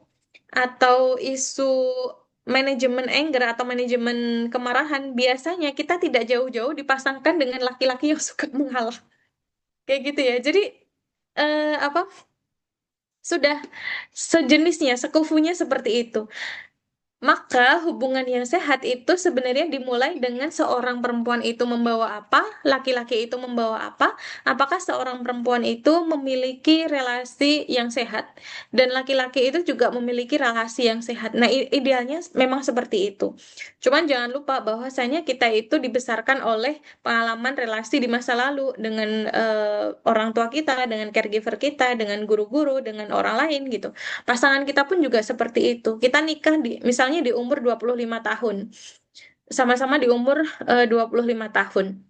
atau isu manajemen anger atau manajemen kemarahan, biasanya kita tidak jauh-jauh dipasangkan dengan laki-laki yang suka mengalah. Kayak gitu ya. Jadi apa? Sudah sejenisnya, sekufunya seperti itu. Maka hubungan yang sehat itu sebenarnya dimulai dengan seorang perempuan itu membawa apa, laki-laki itu membawa apa, apakah seorang perempuan itu memiliki relasi yang sehat, dan laki-laki itu juga memiliki relasi yang sehat. Nah, idealnya memang seperti itu. Cuman jangan lupa bahwasanya kita itu dibesarkan oleh pengalaman relasi di masa lalu dengan orang tua kita, dengan caregiver kita, dengan guru-guru, dengan orang lain gitu. Pasangan kita pun juga seperti itu. Kita nikah misalnya di umur 25 tahun. Sama-sama di umur 25 tahun.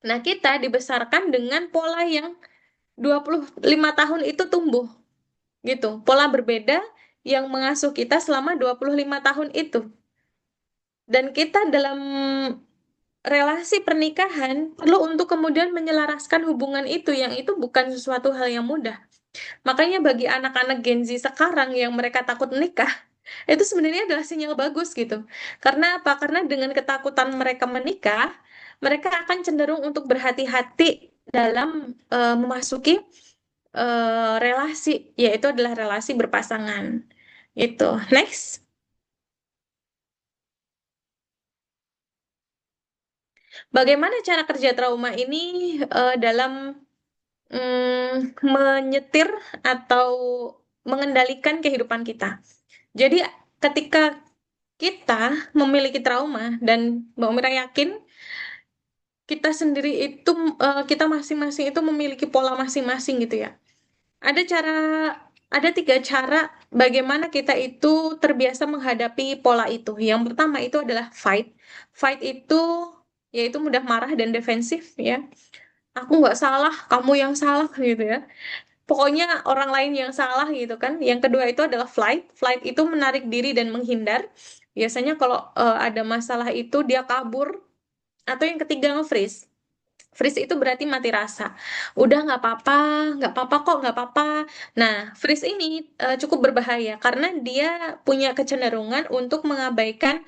Nah, kita dibesarkan dengan pola yang 25 tahun itu tumbuh. Gitu. Pola berbeda yang mengasuh kita selama 25 tahun itu. Dan kita dalam relasi pernikahan perlu untuk kemudian menyelaraskan hubungan itu, yang itu bukan sesuatu hal yang mudah. Makanya bagi anak-anak Gen Z sekarang yang mereka takut menikah, itu sebenarnya adalah sinyal bagus gitu. Karena apa? Karena dengan ketakutan mereka menikah, mereka akan cenderung untuk berhati-hati dalam memasuki relasi, yaitu adalah relasi berpasangan. Itu. Next. Bagaimana cara kerja trauma ini dalam menyetir atau mengendalikan kehidupan kita? Jadi ketika kita memiliki trauma, dan Mbak Umira yakin kita sendiri itu kita masing-masing itu memiliki pola masing-masing gitu ya. Ada cara, ada 3 cara bagaimana kita itu terbiasa menghadapi pola itu. Yang pertama itu adalah fight. Fight itu yaitu mudah marah dan defensif ya. Aku nggak salah, kamu yang salah gitu ya. Pokoknya orang lain yang salah gitu kan. Yang kedua itu adalah flight. Flight itu menarik diri dan menghindar. Biasanya kalau ada masalah itu dia kabur. Atau yang ketiga nge-freeze. Freeze itu berarti mati rasa. Udah nggak apa-apa kok, nggak apa-apa. Nah, freeze ini cukup berbahaya karena dia punya kecenderungan untuk mengabaikan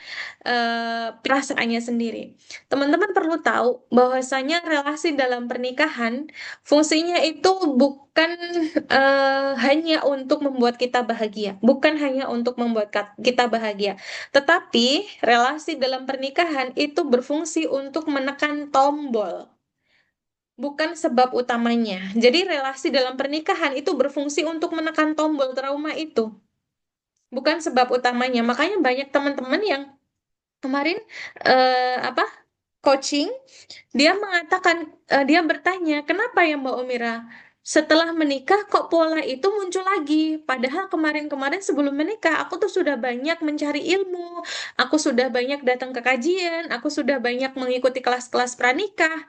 perasaannya sendiri. Teman-teman perlu tahu bahwasanya relasi dalam pernikahan fungsinya itu bukan hanya untuk membuat kita bahagia, bukan hanya untuk membuat kita bahagia, tetapi relasi dalam pernikahan itu berfungsi untuk menekan tombol, bukan sebab utamanya. Jadi relasi dalam pernikahan itu berfungsi untuk menekan tombol trauma itu, bukan sebab utamanya. Makanya banyak teman-teman yang kemarin apa coaching, dia mengatakan, dia bertanya, kenapa ya Mbak Umira? Setelah menikah kok pola itu muncul lagi? Padahal kemarin-kemarin sebelum menikah aku tuh sudah banyak mencari ilmu, aku sudah banyak datang ke kajian, aku sudah banyak mengikuti kelas-kelas pranikah,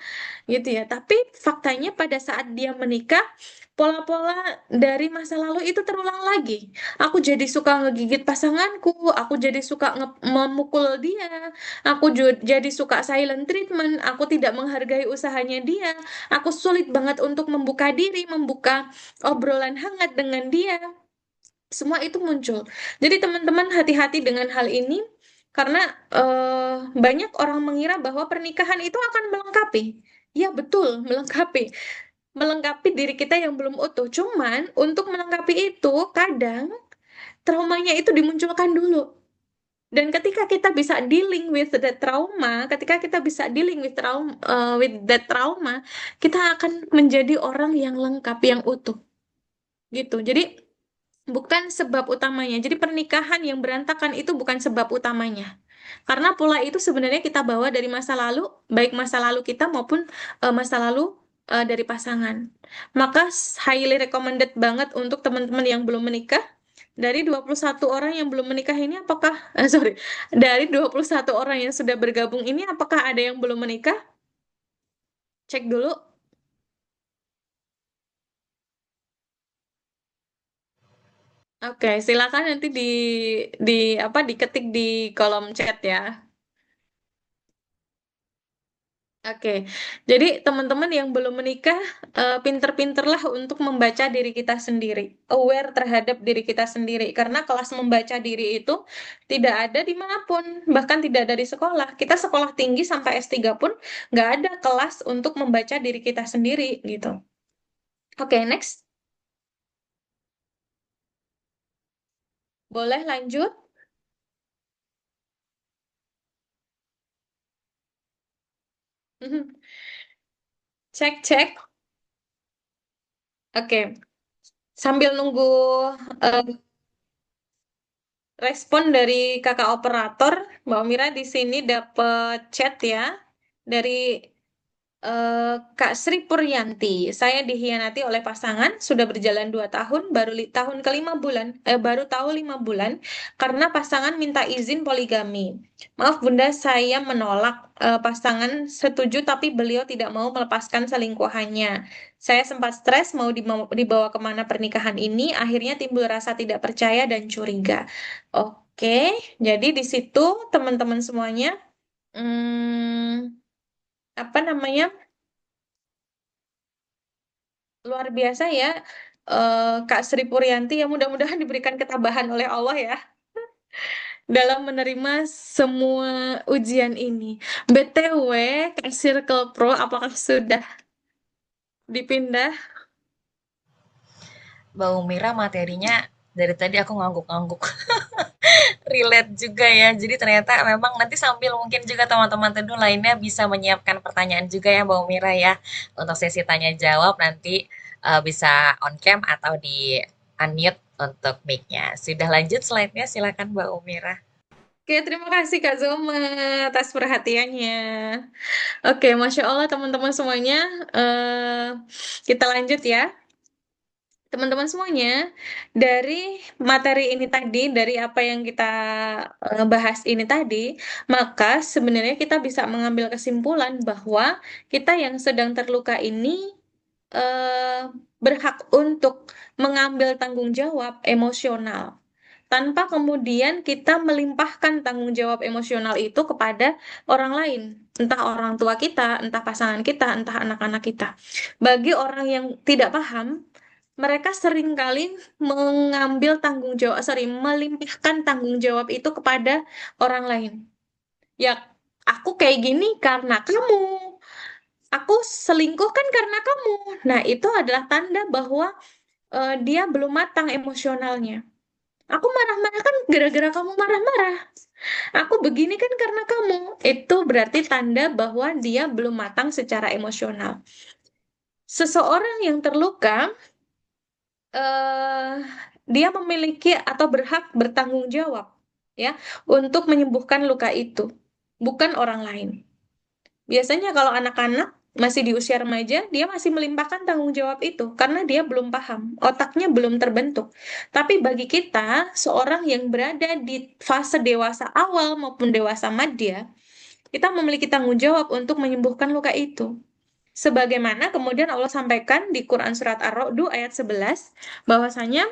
gitu ya. Tapi faktanya pada saat dia menikah, pola-pola dari masa lalu itu terulang lagi. Aku jadi suka ngegigit pasanganku, aku jadi suka memukul dia, aku jadi suka silent treatment, aku tidak menghargai usahanya dia, aku sulit banget untuk membuka diri, membuka obrolan hangat dengan dia. Semua itu muncul. Jadi teman-teman hati-hati dengan hal ini karena banyak orang mengira bahwa pernikahan itu akan melengkapi. Ya betul, melengkapi. Melengkapi diri kita yang belum utuh. Cuman untuk melengkapi itu kadang traumanya itu dimunculkan dulu. Dan ketika kita bisa dealing with that trauma, ketika kita bisa dealing with that trauma, kita akan menjadi orang yang lengkap, yang utuh. Gitu. Jadi bukan sebab utamanya. Jadi pernikahan yang berantakan itu bukan sebab utamanya. Karena pola itu sebenarnya kita bawa dari masa lalu, baik masa lalu kita maupun masa lalu dari pasangan. Maka highly recommended banget untuk teman-teman yang belum menikah. Dari 21 orang yang belum menikah ini apakah, sorry, dari 21 orang yang sudah bergabung ini apakah ada yang belum menikah? Cek dulu. Oke, silakan nanti di apa diketik di kolom chat ya. Oke, jadi teman-teman yang belum menikah, pinter-pinterlah untuk membaca diri kita sendiri, aware terhadap diri kita sendiri. Karena kelas membaca diri itu tidak ada dimanapun, bahkan tidak ada di sekolah. Kita sekolah tinggi sampai S3 pun nggak ada kelas untuk membaca diri kita sendiri, gitu. Oke, next. Boleh lanjut? Cek, cek. Oke, sambil nunggu eh, respon dari kakak operator, Mbak Mira di sini dapat chat ya dari Kak Sri Puryanti. Saya dihianati oleh pasangan, sudah berjalan 2 tahun, tahun ke 5 bulan, baru tahu 5 bulan, karena pasangan minta izin poligami. Maaf Bunda, saya menolak. Pasangan setuju, tapi beliau tidak mau melepaskan selingkuhannya. Saya sempat stres, mau dibawa kemana pernikahan ini, akhirnya timbul rasa tidak percaya dan curiga. Oke, jadi di situ teman-teman semuanya, apa namanya? Luar biasa ya, Kak Sri Puryanti, yang mudah-mudahan diberikan ketabahan oleh Allah ya dalam menerima semua ujian ini. BTW, Kak Circle Pro, apakah sudah dipindah? Mbak Umira materinya dari tadi aku ngangguk-ngangguk. Relate juga ya. Jadi ternyata memang nanti sambil mungkin juga teman-teman teduh lainnya bisa menyiapkan pertanyaan juga ya Mbak Umira ya. Untuk sesi tanya jawab nanti bisa on cam atau di unmute untuk mic-nya. Sudah lanjut slide-nya, silakan Mbak Umira. Oke, terima kasih Kak Zoma atas perhatiannya. Oke, Masya Allah teman-teman semuanya. eh kita lanjut ya. Teman-teman semuanya, dari materi ini tadi, dari apa yang kita bahas ini tadi, maka sebenarnya kita bisa mengambil kesimpulan bahwa kita yang sedang terluka ini berhak untuk mengambil tanggung jawab emosional tanpa kemudian kita melimpahkan tanggung jawab emosional itu kepada orang lain, entah orang tua kita, entah pasangan kita, entah anak-anak kita. Bagi orang yang tidak paham, mereka seringkali mengambil tanggung jawab, melimpahkan tanggung jawab itu kepada orang lain. Ya, aku kayak gini karena kamu. Aku selingkuh kan karena kamu. Nah, itu adalah tanda bahwa dia belum matang emosionalnya. Aku marah-marah kan gara-gara kamu marah-marah. Aku begini kan karena kamu. Itu berarti tanda bahwa dia belum matang secara emosional. Seseorang yang terluka, eh, dia memiliki atau berhak bertanggung jawab ya untuk menyembuhkan luka itu, bukan orang lain. Biasanya kalau anak-anak masih di usia remaja, dia masih melimpahkan tanggung jawab itu karena dia belum paham, otaknya belum terbentuk. Tapi bagi kita, seorang yang berada di fase dewasa awal maupun dewasa madya, kita memiliki tanggung jawab untuk menyembuhkan luka itu. Sebagaimana kemudian Allah sampaikan di Quran Surat Ar-Ra'd ayat 11, bahwasanya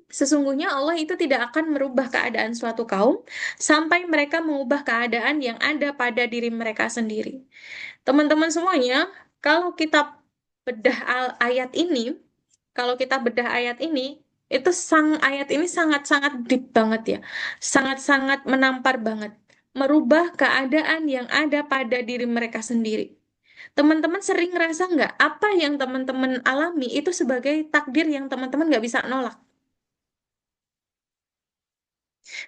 sesungguhnya Allah itu tidak akan merubah keadaan suatu kaum sampai mereka mengubah keadaan yang ada pada diri mereka sendiri. Teman-teman semuanya, kalau kita bedah ayat ini, kalau kita bedah ayat ini, itu ayat ini sangat-sangat deep banget ya. Sangat-sangat menampar banget. Merubah keadaan yang ada pada diri mereka sendiri. Teman-teman sering ngerasa nggak apa yang teman-teman alami itu sebagai takdir yang teman-teman nggak bisa nolak?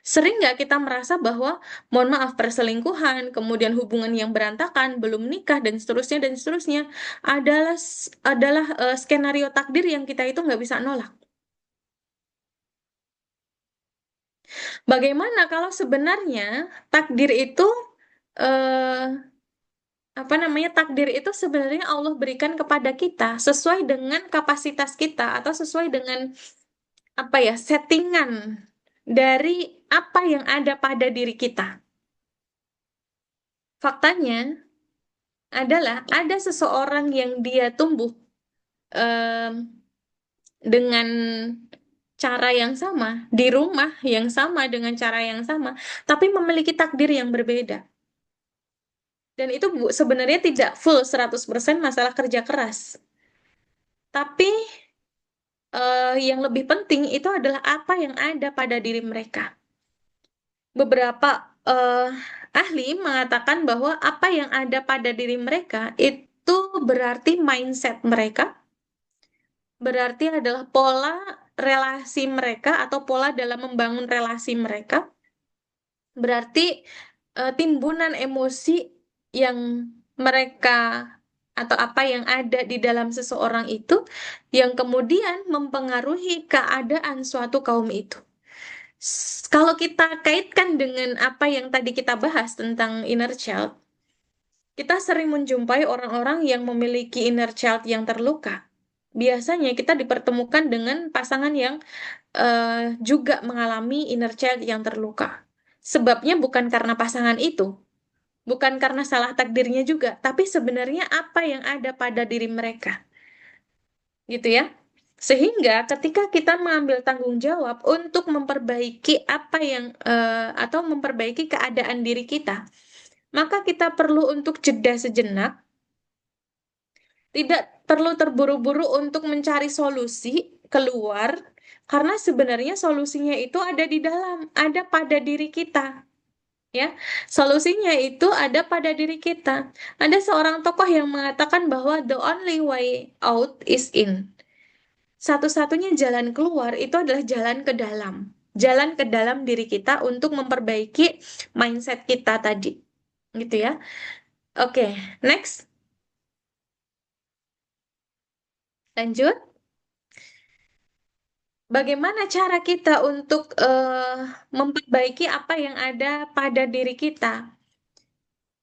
Sering nggak kita merasa bahwa, mohon maaf, perselingkuhan, kemudian hubungan yang berantakan, belum nikah, dan seterusnya, adalah skenario takdir yang kita itu nggak bisa nolak. Bagaimana kalau sebenarnya takdir itu, eh, apa namanya, takdir itu sebenarnya Allah berikan kepada kita sesuai dengan kapasitas kita atau sesuai dengan apa ya, settingan dari apa yang ada pada diri kita. Faktanya adalah ada seseorang yang dia tumbuh em, dengan cara yang sama, di rumah yang sama, dengan cara yang sama, tapi memiliki takdir yang berbeda. Dan itu sebenarnya tidak full 100% masalah kerja keras. Tapi yang lebih penting itu adalah apa yang ada pada diri mereka. Beberapa ahli mengatakan bahwa apa yang ada pada diri mereka itu berarti mindset mereka, berarti adalah pola relasi mereka atau pola dalam membangun relasi mereka, berarti timbunan emosi yang mereka atau apa yang ada di dalam seseorang itu yang kemudian mempengaruhi keadaan suatu kaum itu. Kalau kita kaitkan dengan apa yang tadi kita bahas tentang inner child, kita sering menjumpai orang-orang yang memiliki inner child yang terluka. Biasanya kita dipertemukan dengan pasangan yang juga mengalami inner child yang terluka. Sebabnya bukan karena pasangan itu, bukan karena salah takdirnya juga, tapi sebenarnya apa yang ada pada diri mereka. Gitu ya. Sehingga ketika kita mengambil tanggung jawab untuk memperbaiki apa yang atau memperbaiki keadaan diri kita, maka kita perlu untuk jeda sejenak, tidak perlu terburu-buru untuk mencari solusi keluar, karena sebenarnya solusinya itu ada di dalam, ada pada diri kita. Ya, solusinya itu ada pada diri kita. Ada seorang tokoh yang mengatakan bahwa the only way out is in. Satu-satunya jalan keluar itu adalah jalan ke dalam. Jalan ke dalam diri kita untuk memperbaiki mindset kita tadi. Gitu ya. Oke, next. Lanjut. Bagaimana cara kita untuk memperbaiki apa yang ada pada diri kita?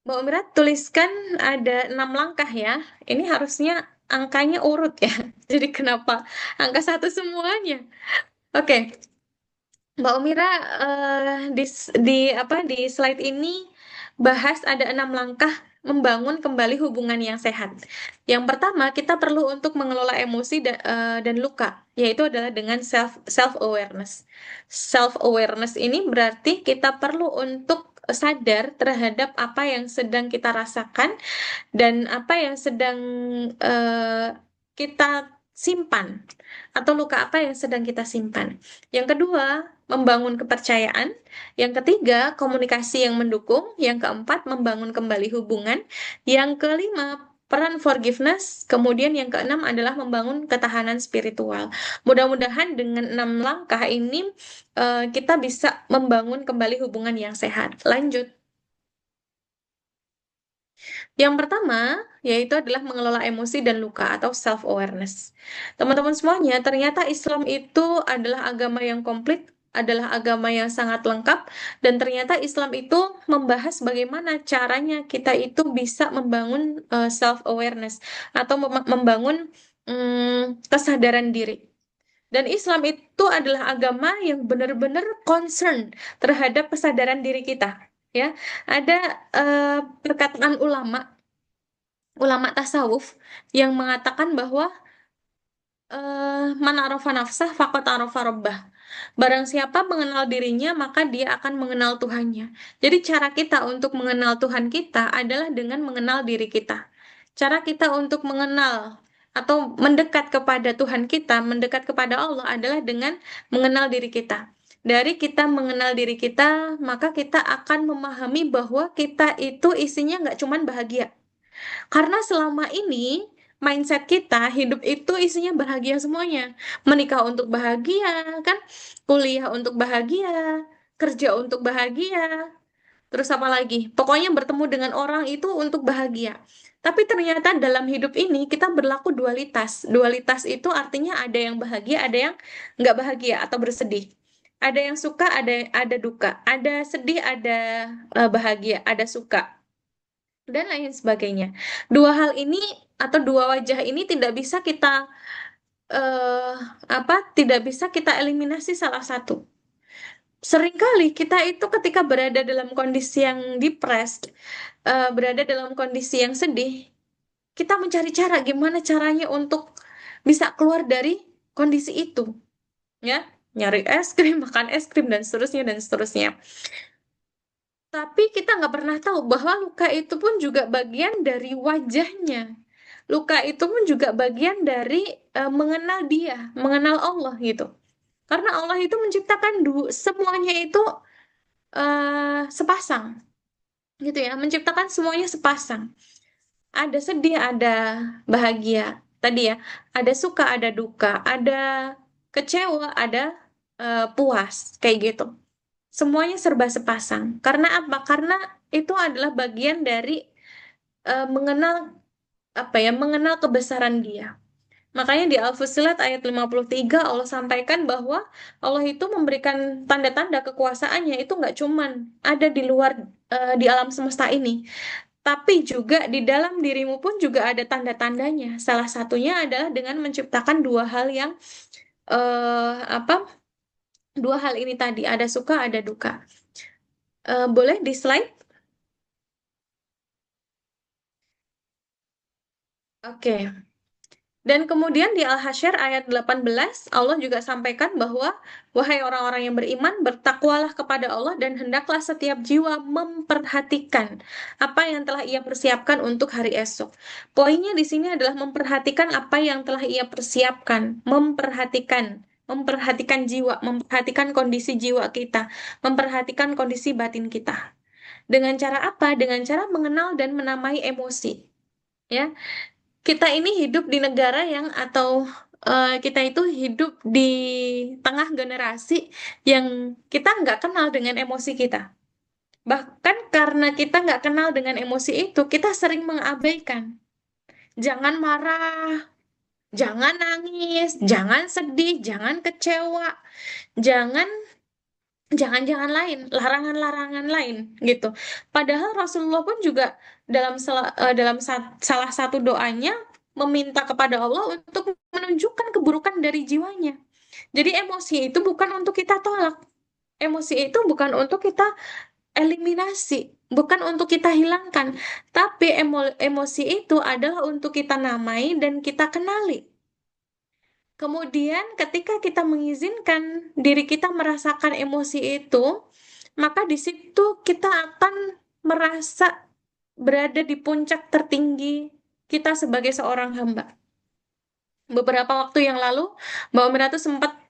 Mbak Mira tuliskan ada 6 langkah ya. Ini harusnya angkanya urut ya. Jadi kenapa angka 1 semuanya? Oke, Mbak Mira di slide ini bahas ada 6 langkah membangun kembali hubungan yang sehat. Yang pertama, kita perlu untuk mengelola emosi dan luka, yaitu adalah dengan self awareness. Self awareness ini berarti kita perlu untuk sadar terhadap apa yang sedang kita rasakan dan apa yang sedang kita simpan, atau luka apa yang sedang kita simpan. Yang kedua, membangun kepercayaan. Yang ketiga, komunikasi yang mendukung. Yang keempat, membangun kembali hubungan. Yang kelima, peran forgiveness. Kemudian yang keenam adalah membangun ketahanan spiritual. Mudah-mudahan dengan 6 langkah ini kita bisa membangun kembali hubungan yang sehat. Lanjut. Yang pertama, yaitu adalah mengelola emosi dan luka atau self-awareness. Teman-teman semuanya, ternyata Islam itu adalah agama yang komplit, adalah agama yang sangat lengkap, dan ternyata Islam itu membahas bagaimana caranya kita itu bisa membangun self-awareness atau membangun kesadaran diri. Dan Islam itu adalah agama yang benar-benar concern terhadap kesadaran diri kita. Ya, ada perkataan ulama tasawuf yang mengatakan bahwa man arafa nafsah faqad arafa rabbah. Barang siapa mengenal dirinya, maka dia akan mengenal Tuhannya. Jadi cara kita untuk mengenal Tuhan kita adalah dengan mengenal diri kita. Cara kita untuk mengenal atau mendekat kepada Tuhan kita, mendekat kepada Allah adalah dengan mengenal diri kita. Dari kita mengenal diri kita, maka kita akan memahami bahwa kita itu isinya nggak cuman bahagia. Karena selama ini mindset kita hidup itu isinya bahagia semuanya. Menikah untuk bahagia, kan? Kuliah untuk bahagia, kerja untuk bahagia. Terus apa lagi? Pokoknya bertemu dengan orang itu untuk bahagia. Tapi ternyata dalam hidup ini kita berlaku dualitas. Dualitas itu artinya ada yang bahagia, ada yang nggak bahagia atau bersedih. Ada yang suka, ada duka. Ada sedih, ada bahagia, ada suka, dan lain sebagainya. Dua hal ini atau dua wajah ini tidak bisa kita eh, tidak bisa kita eliminasi salah satu. Seringkali kita itu ketika berada dalam kondisi yang depressed, berada dalam kondisi yang sedih, kita mencari cara gimana caranya untuk bisa keluar dari kondisi itu, ya, nyari es krim, makan es krim, dan seterusnya dan seterusnya. Tapi kita nggak pernah tahu bahwa luka itu pun juga bagian dari wajahnya. Luka itu pun juga bagian dari mengenal dia, mengenal Allah gitu. Karena Allah itu menciptakan semuanya itu sepasang, gitu ya. Menciptakan semuanya sepasang. Ada sedih, ada bahagia. Tadi ya, ada suka, ada duka, ada kecewa, ada puas, kayak gitu. Semuanya serba sepasang. Karena apa? Karena itu adalah bagian dari mengenal mengenal kebesaran Dia. Makanya di Al-Fussilat ayat 53 Allah sampaikan bahwa Allah itu memberikan tanda-tanda kekuasaannya itu nggak cuman ada di luar di alam semesta ini, tapi juga di dalam dirimu pun juga ada tanda-tandanya. Salah satunya adalah dengan menciptakan dua hal yang dua hal ini tadi, ada suka, ada duka. Boleh di slide? Oke. Dan kemudian di Al-Hasyr ayat 18, Allah juga sampaikan bahwa, wahai orang-orang yang beriman, bertakwalah kepada Allah dan hendaklah setiap jiwa memperhatikan apa yang telah ia persiapkan untuk hari esok. Poinnya di sini adalah memperhatikan apa yang telah ia persiapkan, memperhatikan jiwa, memperhatikan kondisi jiwa kita, memperhatikan kondisi batin kita. Dengan cara apa? Dengan cara mengenal dan menamai emosi. Ya, kita ini hidup di negara yang kita itu hidup di tengah generasi yang kita nggak kenal dengan emosi kita. Bahkan karena kita nggak kenal dengan emosi itu, kita sering mengabaikan. Jangan marah, jangan nangis, jangan sedih, jangan kecewa, jangan jangan lain, larangan-larangan lain gitu. Padahal Rasulullah pun juga dalam salah satu doanya meminta kepada Allah untuk menunjukkan keburukan dari jiwanya. Jadi emosi itu bukan untuk kita tolak. Emosi itu bukan untuk kita eliminasi, bukan untuk kita hilangkan, tapi emosi itu adalah untuk kita namai dan kita kenali. Kemudian ketika kita mengizinkan diri kita merasakan emosi itu, maka di situ kita akan merasa berada di puncak tertinggi kita sebagai seorang hamba. Beberapa waktu yang lalu, Mbak Mira tuh sempat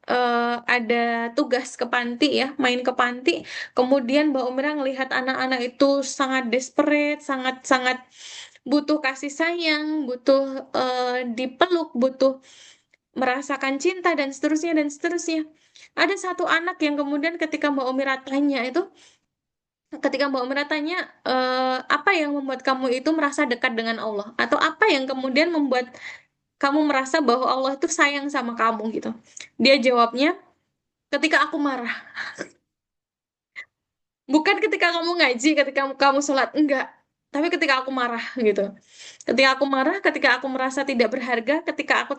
ada tugas ke panti ya, main ke panti. Kemudian Mbak Mira ngelihat anak-anak itu sangat desperate, sangat-sangat butuh kasih sayang, butuh dipeluk, butuh merasakan cinta, dan seterusnya dan seterusnya. Ada satu anak yang kemudian ketika Mbak Mira tanya apa yang membuat kamu itu merasa dekat dengan Allah, atau apa yang kemudian membuat kamu merasa bahwa Allah itu sayang sama kamu gitu. Dia jawabnya, ketika aku marah. Bukan ketika kamu ngaji, ketika kamu sholat, enggak. Tapi ketika aku marah gitu. Ketika aku marah, ketika aku merasa tidak berharga, ketika aku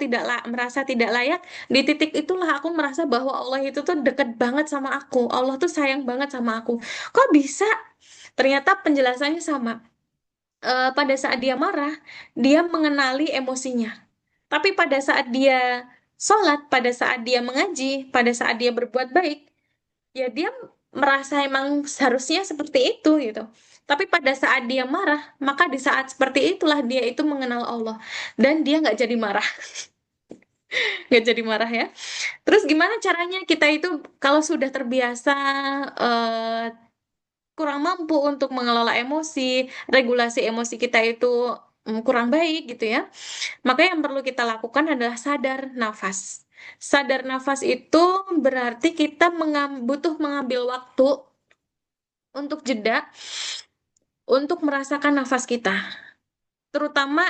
merasa tidak layak, di titik itulah aku merasa bahwa Allah itu tuh deket banget sama aku. Allah tuh sayang banget sama aku. Kok bisa? Ternyata penjelasannya sama. Pada saat dia marah, dia mengenali emosinya. Tapi pada saat dia sholat, pada saat dia mengaji, pada saat dia berbuat baik, ya dia merasa emang seharusnya seperti itu gitu. Tapi pada saat dia marah, maka di saat seperti itulah dia itu mengenal Allah dan dia nggak jadi marah, nggak jadi marah ya. Terus gimana caranya kita itu kalau sudah terbiasa eh, kurang mampu untuk mengelola emosi, regulasi emosi kita itu kurang baik gitu ya. Maka yang perlu kita lakukan adalah sadar nafas. Sadar nafas itu berarti kita butuh mengambil waktu untuk jeda, untuk merasakan nafas kita. Terutama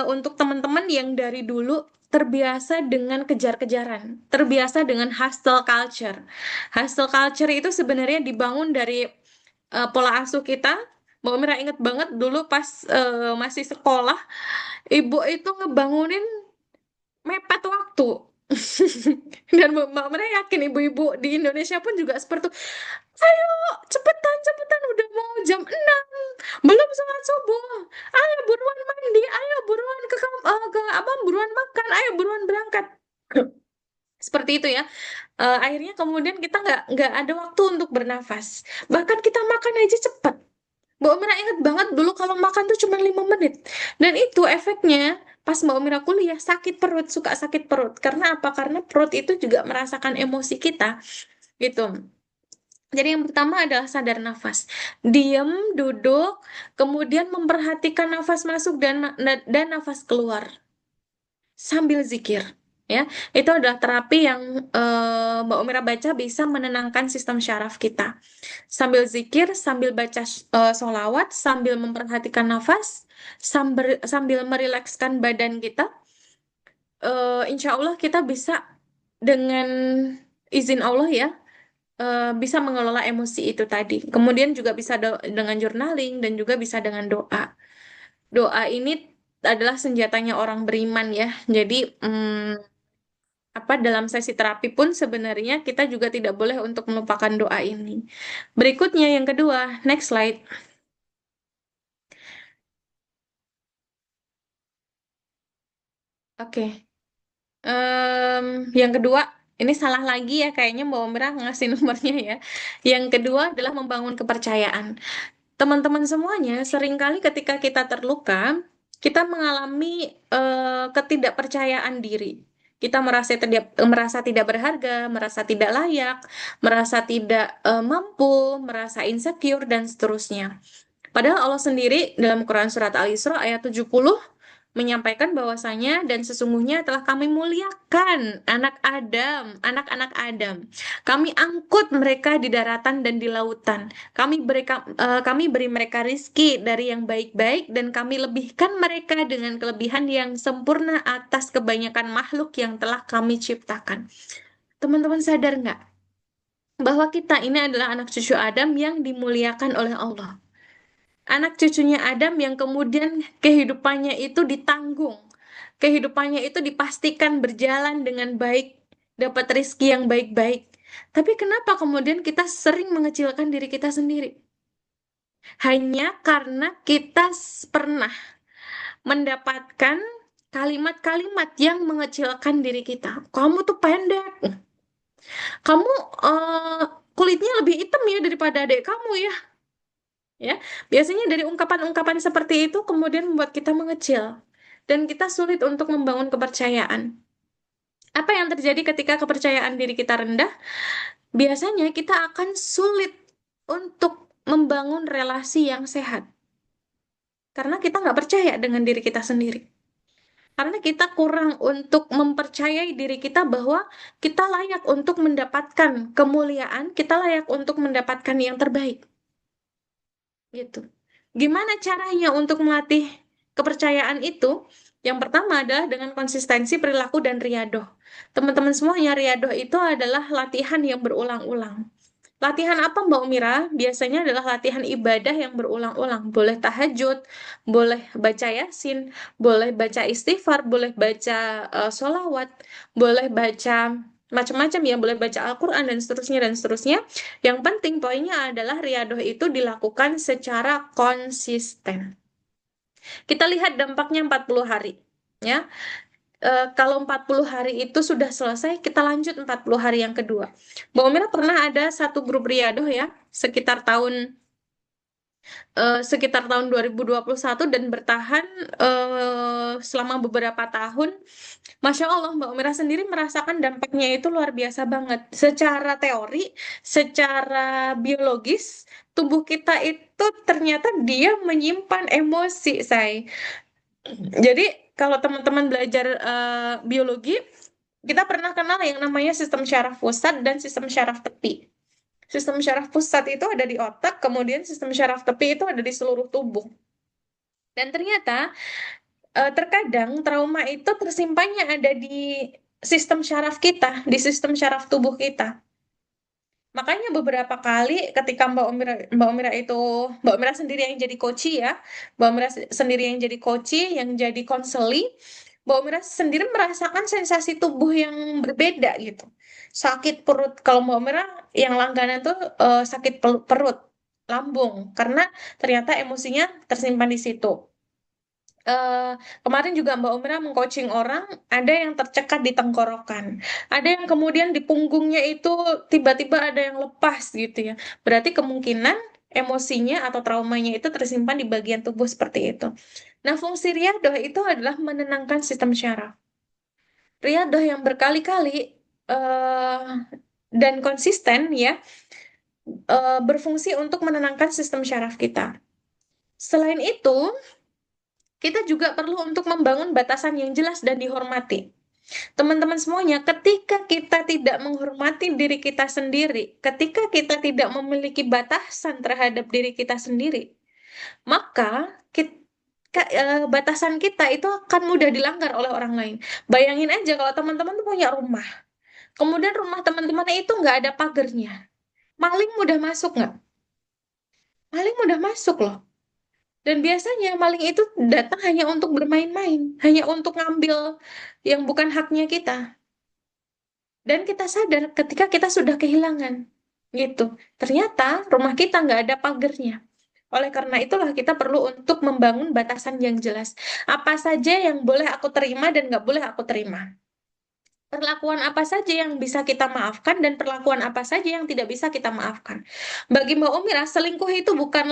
untuk teman-teman yang dari dulu terbiasa dengan kejar-kejaran, terbiasa dengan hustle culture. Hustle culture itu sebenarnya dibangun dari pola asuh kita. Mbak Mira inget banget dulu pas masih sekolah, ibu itu ngebangunin mepet waktu. Dan Mbak Mira yakin ibu-ibu di Indonesia pun juga seperti itu. Ayo, cepetan, cepetan, udah mau jam 6. Belum sholat subuh. Ayo buruan mandi, ayo buruan ke apa buruan makan, ayo buruan berangkat. Seperti itu ya. Akhirnya kemudian kita nggak ada waktu untuk bernafas. Bahkan kita makan aja cepat. Mbak Mira inget banget dulu kalau makan tuh cuma 5 menit. Dan itu efeknya pas Mbak Mira kuliah sakit perut, suka sakit perut. Karena apa? Karena perut itu juga merasakan emosi kita. Gitu. Jadi yang pertama adalah sadar nafas. Diam, duduk, kemudian memperhatikan nafas masuk dan nafas keluar. Sambil zikir. Ya, itu adalah terapi yang Mbak Umira baca bisa menenangkan sistem syaraf kita. Sambil zikir, sambil baca sholawat, sambil memperhatikan nafas, sambil merilekskan badan kita, insya Allah kita bisa dengan izin Allah ya, bisa mengelola emosi itu tadi. Kemudian juga bisa dengan journaling dan juga bisa dengan doa. Doa ini adalah senjatanya orang beriman ya. Jadi dalam sesi terapi pun sebenarnya kita juga tidak boleh untuk melupakan doa ini. Berikutnya yang kedua, next slide. Oke. Yang kedua, ini salah lagi ya kayaknya Mbak Omira ngasih nomornya ya. Yang kedua adalah membangun kepercayaan. Teman-teman semuanya, seringkali ketika kita terluka, kita mengalami ketidakpercayaan diri. Kita merasa tidak berharga, merasa tidak layak, merasa tidak mampu, merasa insecure, dan seterusnya. Padahal Allah sendiri dalam Quran Surat Al-Isra ayat 70 menyampaikan bahwasanya dan sesungguhnya telah kami muliakan anak-anak Adam. Kami angkut mereka di daratan dan di lautan. Kami beri mereka rizki dari yang baik-baik dan kami lebihkan mereka dengan kelebihan yang sempurna atas kebanyakan makhluk yang telah kami ciptakan. Teman-teman sadar nggak bahwa kita ini adalah anak cucu Adam yang dimuliakan oleh Allah? Anak cucunya Adam yang kemudian kehidupannya itu ditanggung. Kehidupannya itu dipastikan berjalan dengan baik, dapat rezeki yang baik-baik. Tapi kenapa kemudian kita sering mengecilkan diri kita sendiri? Hanya karena kita pernah mendapatkan kalimat-kalimat yang mengecilkan diri kita. Kamu tuh pendek. Kamu kulitnya lebih hitam ya daripada adik kamu ya. Ya, biasanya dari ungkapan-ungkapan seperti itu kemudian membuat kita mengecil dan kita sulit untuk membangun kepercayaan. Apa yang terjadi ketika kepercayaan diri kita rendah? Biasanya kita akan sulit untuk membangun relasi yang sehat. Karena kita nggak percaya dengan diri kita sendiri. Karena kita kurang untuk mempercayai diri kita bahwa kita layak untuk mendapatkan kemuliaan, kita layak untuk mendapatkan yang terbaik. Gitu. Gimana caranya untuk melatih kepercayaan itu? Yang pertama adalah dengan konsistensi perilaku dan riyadoh. Teman-teman semuanya, riyadoh itu adalah latihan yang berulang-ulang. Latihan apa Mbak Umira? Biasanya adalah latihan ibadah yang berulang-ulang. Boleh tahajud, boleh baca yasin, boleh baca istighfar, boleh baca sholawat, boleh baca macam-macam ya, boleh baca Al-Quran dan seterusnya dan seterusnya. Yang penting poinnya adalah riyadoh itu dilakukan secara konsisten. Kita lihat dampaknya 40 hari. Ya, kalau 40 hari itu sudah selesai, kita lanjut 40 hari yang kedua. Mbak Umira pernah ada satu grup riyadoh ya, sekitar tahun 2021 dan bertahan selama beberapa tahun. Masya Allah, Mbak Umira sendiri merasakan dampaknya itu luar biasa banget. Secara teori, secara biologis, tubuh kita itu ternyata dia menyimpan emosi, say. Jadi kalau teman-teman belajar biologi, kita pernah kenal yang namanya sistem syaraf pusat dan sistem syaraf tepi. Sistem syaraf pusat itu ada di otak, kemudian sistem syaraf tepi itu ada di seluruh tubuh. Dan ternyata terkadang trauma itu tersimpannya ada di sistem syaraf kita, di sistem syaraf tubuh kita. Makanya beberapa kali ketika Mbak Umira sendiri yang jadi coach ya, Mbak Umira sendiri yang jadi coach, yang jadi konseli, Mbak Umira sendiri merasakan sensasi tubuh yang berbeda gitu. Sakit perut, kalau Mbak Umira yang langganan tuh sakit perut, lambung, karena ternyata emosinya tersimpan di situ. Kemarin juga Mbak Umira mengcoaching orang, ada yang tercekat di tenggorokan, ada yang kemudian di punggungnya itu tiba-tiba ada yang lepas gitu ya. Berarti kemungkinan emosinya atau traumanya itu tersimpan di bagian tubuh seperti itu. Nah, fungsi riyadoh itu adalah menenangkan sistem syaraf. Riyadoh yang berkali-kali dan konsisten ya berfungsi untuk menenangkan sistem syaraf kita. Selain itu, kita juga perlu untuk membangun batasan yang jelas dan dihormati. Teman-teman semuanya, ketika kita tidak menghormati diri kita sendiri, ketika kita tidak memiliki batasan terhadap diri kita sendiri, maka batasan kita itu akan mudah dilanggar oleh orang lain. Bayangin aja kalau teman-teman punya rumah, kemudian rumah teman-teman itu nggak ada pagernya. Maling mudah masuk nggak? Maling mudah masuk loh. Dan biasanya maling itu datang hanya untuk bermain-main, hanya untuk ngambil yang bukan haknya kita. Dan kita sadar ketika kita sudah kehilangan, gitu. Ternyata rumah kita nggak ada pagernya. Oleh karena itulah kita perlu untuk membangun batasan yang jelas. Apa saja yang boleh aku terima dan nggak boleh aku terima. Perlakuan apa saja yang bisa kita maafkan dan perlakuan apa saja yang tidak bisa kita maafkan. Bagi Mbak Umira, selingkuh itu bukan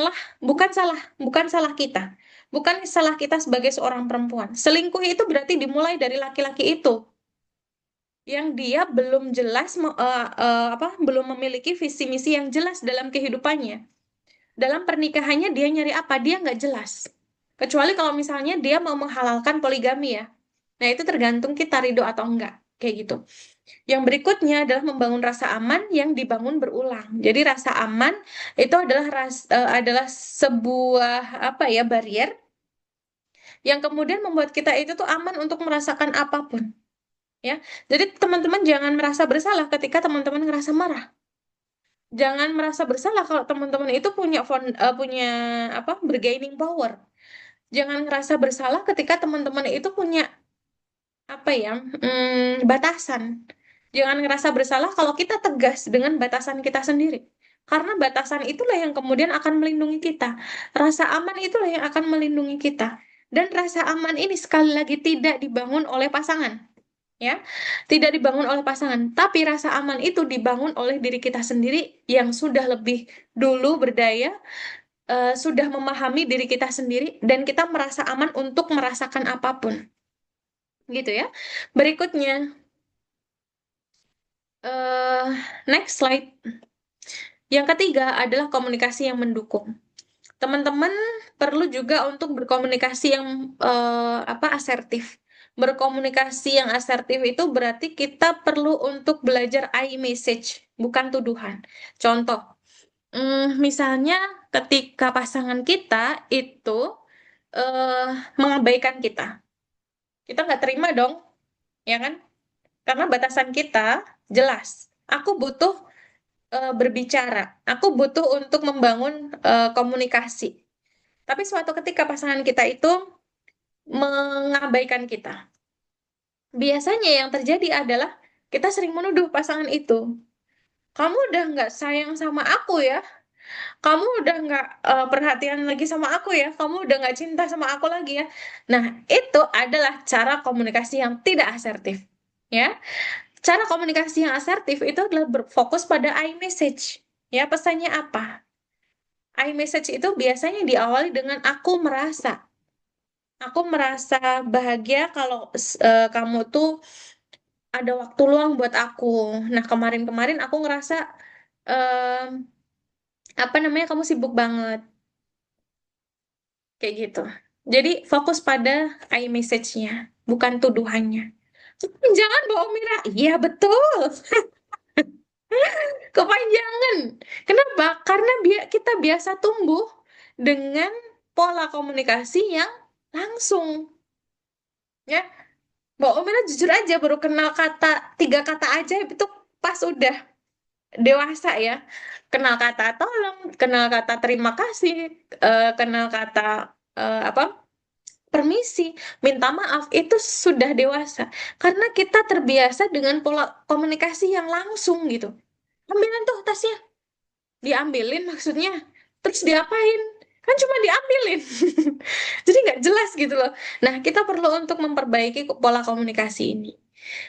salah kita. Bukan salah kita sebagai seorang perempuan. Selingkuh itu berarti dimulai dari laki-laki itu yang dia belum jelas belum memiliki visi misi yang jelas dalam kehidupannya. Dalam pernikahannya dia nyari apa? Dia nggak jelas. Kecuali kalau misalnya dia mau menghalalkan poligami ya. Nah, itu tergantung kita ridho atau enggak. Kayak gitu. Yang berikutnya adalah membangun rasa aman yang dibangun berulang. Jadi rasa aman itu adalah sebuah barrier yang kemudian membuat kita itu tuh aman untuk merasakan apapun. Ya. Jadi teman-teman jangan merasa bersalah ketika teman-teman ngerasa marah. Jangan merasa bersalah kalau teman-teman itu punya bargaining power. Jangan ngerasa bersalah ketika teman-teman itu punya batasan. Jangan ngerasa bersalah kalau kita tegas dengan batasan kita sendiri. Karena batasan itulah yang kemudian akan melindungi kita. Rasa aman itulah yang akan melindungi kita. Dan rasa aman ini sekali lagi tidak dibangun oleh pasangan. Ya, tidak dibangun oleh pasangan, tapi rasa aman itu dibangun oleh diri kita sendiri yang sudah lebih dulu berdaya, sudah memahami diri kita sendiri, dan kita merasa aman untuk merasakan apapun. Gitu ya. Berikutnya, next slide. Yang ketiga adalah komunikasi yang mendukung. Teman-teman perlu juga untuk berkomunikasi yang asertif. Berkomunikasi yang asertif itu berarti kita perlu untuk belajar I message, bukan tuduhan. Contoh, misalnya ketika pasangan kita itu mengabaikan kita. Kita nggak terima dong, ya kan? Karena batasan kita jelas. Aku butuh berbicara. Aku butuh untuk membangun komunikasi. Tapi suatu ketika pasangan kita itu mengabaikan kita. Biasanya yang terjadi adalah kita sering menuduh pasangan itu. Kamu udah nggak sayang sama aku ya? Kamu udah nggak perhatian lagi sama aku ya? Kamu udah nggak cinta sama aku lagi ya? Nah, itu adalah cara komunikasi yang tidak asertif. Ya, cara komunikasi yang asertif itu adalah berfokus pada I message. Ya, pesannya apa? I message itu biasanya diawali dengan aku merasa. Aku merasa bahagia kalau kamu tuh ada waktu luang buat aku. Nah, kemarin-kemarin aku ngerasa em, apa namanya kamu sibuk banget kayak gitu. Jadi fokus pada I message-nya, bukan tuduhannya. Jangan bohong Mira. Iya betul. Kepanjangan. Kenapa? Karena kita biasa tumbuh dengan pola komunikasi yang langsung. Ya, Mbak Omira jujur aja baru kenal tiga kata aja itu pas udah dewasa ya. Kenal kata tolong, kenal kata terima kasih, kenal kata apa? Permisi, minta maaf itu sudah dewasa. Karena kita terbiasa dengan pola komunikasi yang langsung gitu. Ambilin tuh tasnya, diambilin maksudnya terus diapain, kan cuma diambilin. Jadi nggak jelas gitu loh. Nah, kita perlu untuk memperbaiki pola komunikasi ini.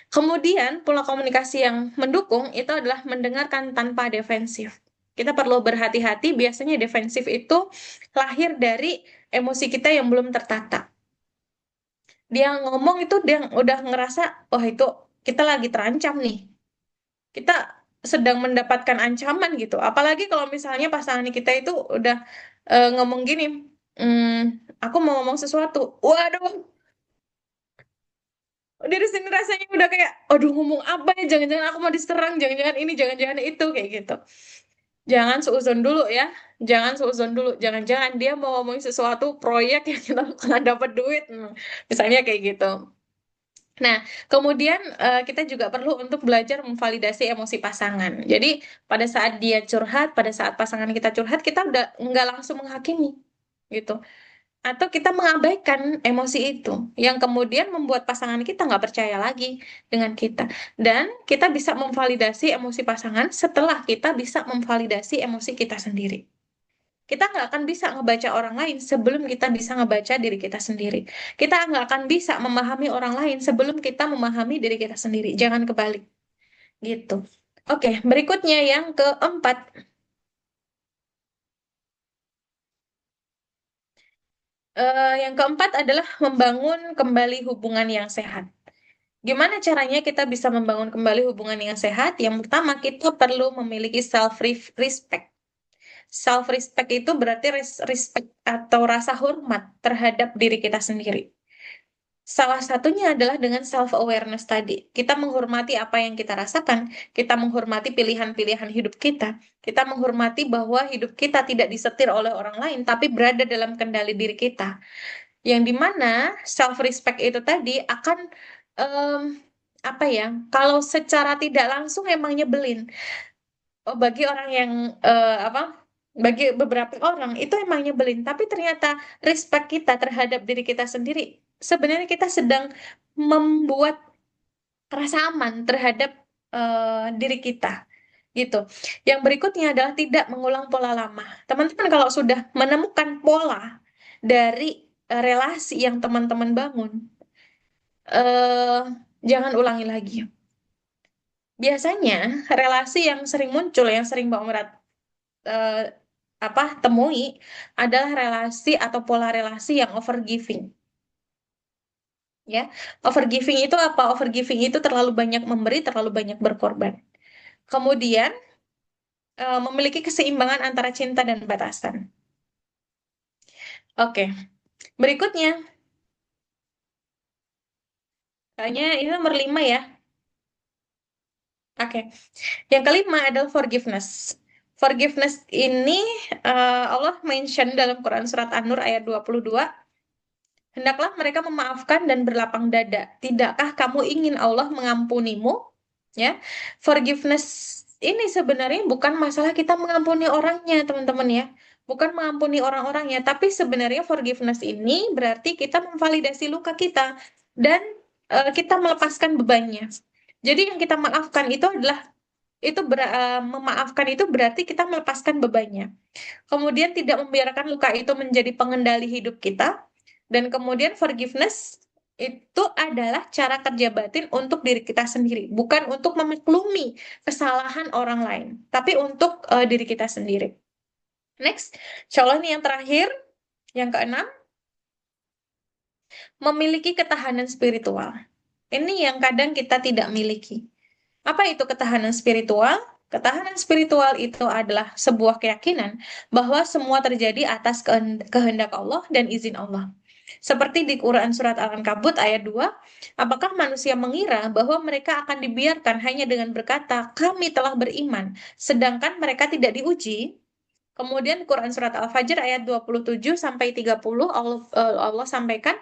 Kemudian pola komunikasi yang mendukung itu adalah mendengarkan tanpa defensif. Kita perlu berhati-hati, biasanya defensif itu lahir dari emosi kita yang belum tertata. Dia ngomong itu dia udah ngerasa oh itu kita lagi terancam nih, kita sedang mendapatkan ancaman gitu. Apalagi kalau misalnya pasangan kita itu udah ngomong gini, aku mau ngomong sesuatu. Waduh, dari sini rasanya udah kayak, aduh ngomong apa ya? Jangan-jangan aku mau diserang, jangan-jangan ini, jangan-jangan itu kayak gitu. Jangan seuzon dulu ya, jangan seuzon dulu. Jangan-jangan dia mau ngomongin sesuatu proyek yang kita akan dapat duit, misalnya kayak gitu. Nah, kemudian kita juga perlu untuk belajar memvalidasi emosi pasangan. Jadi, pada saat dia curhat, pada saat pasangan kita curhat, kita udah nggak langsung menghakimi, gitu. Atau kita mengabaikan emosi itu, yang kemudian membuat pasangan kita nggak percaya lagi dengan kita. Dan kita bisa memvalidasi emosi pasangan setelah kita bisa memvalidasi emosi kita sendiri. Kita nggak akan bisa ngebaca orang lain sebelum kita bisa ngebaca diri kita sendiri. Kita nggak akan bisa memahami orang lain sebelum kita memahami diri kita sendiri. Jangan kebalik. Gitu. Oke, berikutnya yang keempat. Yang keempat adalah membangun kembali hubungan yang sehat. Gimana caranya kita bisa membangun kembali hubungan yang sehat? Yang pertama, kita perlu memiliki self-respect. Self-respect itu berarti respect atau rasa hormat terhadap diri kita sendiri. Salah satunya adalah dengan self-awareness tadi. Kita menghormati apa yang kita rasakan, kita menghormati pilihan-pilihan hidup kita menghormati bahwa hidup kita tidak disetir oleh orang lain, tapi berada dalam kendali diri kita. Yang dimana self-respect itu tadi akan, em, apa ya, kalau secara tidak langsung emang nyebelin. Oh, bagi orang yang apa? Bagi beberapa orang itu emang nyebelin, tapi ternyata respect kita terhadap diri kita sendiri, sebenarnya kita sedang membuat rasa aman terhadap diri kita, gitu. Yang berikutnya adalah tidak mengulang pola lama. Teman-teman kalau sudah menemukan pola dari relasi yang teman-teman bangun, eh jangan ulangi lagi. Biasanya relasi yang sering muncul, yang sering Mbak Merat eh, temui adalah relasi atau pola relasi yang overgiving. Ya, overgiving itu apa? Overgiving itu terlalu banyak memberi, terlalu banyak berkorban. Kemudian memiliki keseimbangan antara cinta dan batasan. Oke, berikutnya, kayaknya ini nomor 5 ya. Oke, yang kelima adalah forgiveness. Forgiveness ini Allah mention dalam Quran Surat An-Nur ayat 22. Hendaklah mereka memaafkan dan berlapang dada. Tidakkah kamu ingin Allah mengampunimu? Ya, forgiveness ini sebenarnya bukan masalah kita mengampuni orangnya, teman-teman ya. Bukan mengampuni orang-orangnya, tapi sebenarnya forgiveness ini berarti kita memvalidasi luka kita dan kita melepaskan bebannya. Jadi yang kita maafkan itu adalah memaafkan itu berarti kita melepaskan bebannya. Kemudian tidak membiarkan luka itu menjadi pengendali hidup kita. Dan kemudian forgiveness itu adalah cara kerja batin untuk diri kita sendiri, bukan untuk memaklumi kesalahan orang lain, tapi untuk diri kita sendiri. Next, insya Allah nih yang terakhir, yang keenam, memiliki ketahanan spiritual. Ini yang kadang kita tidak miliki. Apa itu ketahanan spiritual? Ketahanan spiritual itu adalah sebuah keyakinan bahwa semua terjadi atas kehendak Allah dan izin Allah. Seperti di Quran Surat Al-Ankabut ayat 2, apakah manusia mengira bahwa mereka akan dibiarkan hanya dengan berkata, kami telah beriman, sedangkan mereka tidak diuji? Kemudian Quran Surat Al-Fajr ayat 27 sampai 30 Allah sampaikan,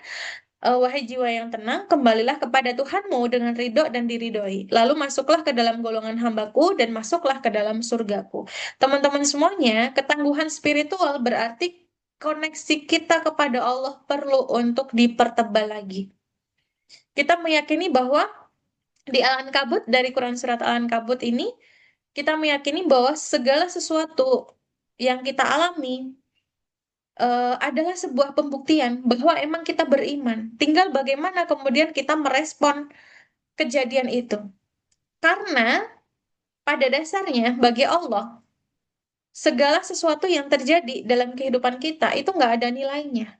wahai jiwa yang tenang, kembalilah kepada Tuhanmu dengan ridho dan diridhoi. Lalu masuklah ke dalam golongan hambaku dan masuklah ke dalam surgaku. Teman-teman semuanya, ketangguhan spiritual berarti koneksi kita kepada Allah perlu untuk dipertebal lagi. Kita meyakini bahwa di Al-Ankabut, dari Quran Surat Al-Ankabut ini, kita meyakini bahwa segala sesuatu yang kita alami adalah sebuah pembuktian bahwa emang kita beriman. Tinggal bagaimana kemudian kita merespon kejadian itu. Karena pada dasarnya bagi Allah, segala sesuatu yang terjadi dalam kehidupan kita itu nggak ada nilainya.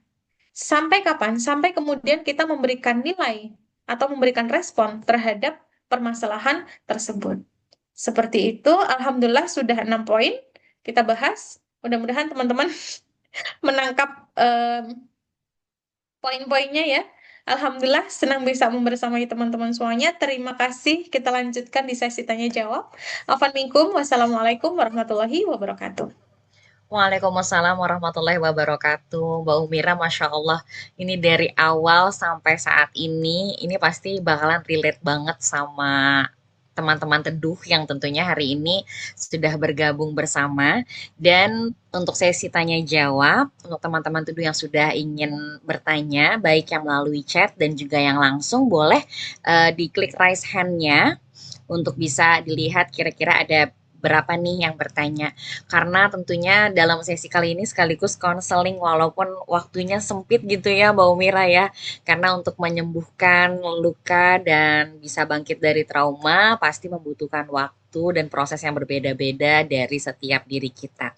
Sampai kapan? Sampai kemudian kita memberikan nilai atau memberikan respon terhadap permasalahan tersebut. Seperti itu, Alhamdulillah sudah 6 poin kita bahas. Mudah-mudahan teman-teman menangkap poin-poinnya ya. Alhamdulillah senang bisa membersamai teman-teman semuanya. Terima kasih. Kita lanjutkan di sesi tanya jawab. Afwan minkum. Wassalamualaikum warahmatullahi wabarakatuh. Waalaikumsalam warahmatullahi wabarakatuh. Mbak Umira, Masya Allah, ini dari awal sampai saat ini pasti bakalan relate banget sama teman-teman teduh yang tentunya hari ini sudah bergabung bersama. Dan untuk sesi tanya jawab, untuk teman-teman teduh yang sudah ingin bertanya, baik yang melalui chat dan juga yang langsung, boleh diklik raise hand-nya untuk bisa dilihat kira-kira ada berapa nih yang bertanya. Karena tentunya dalam sesi kali ini sekaligus konseling walaupun waktunya sempit gitu ya Mbak Umira ya. Karena untuk menyembuhkan luka dan bisa bangkit dari trauma pasti membutuhkan waktu dan proses yang berbeda-beda dari setiap diri kita.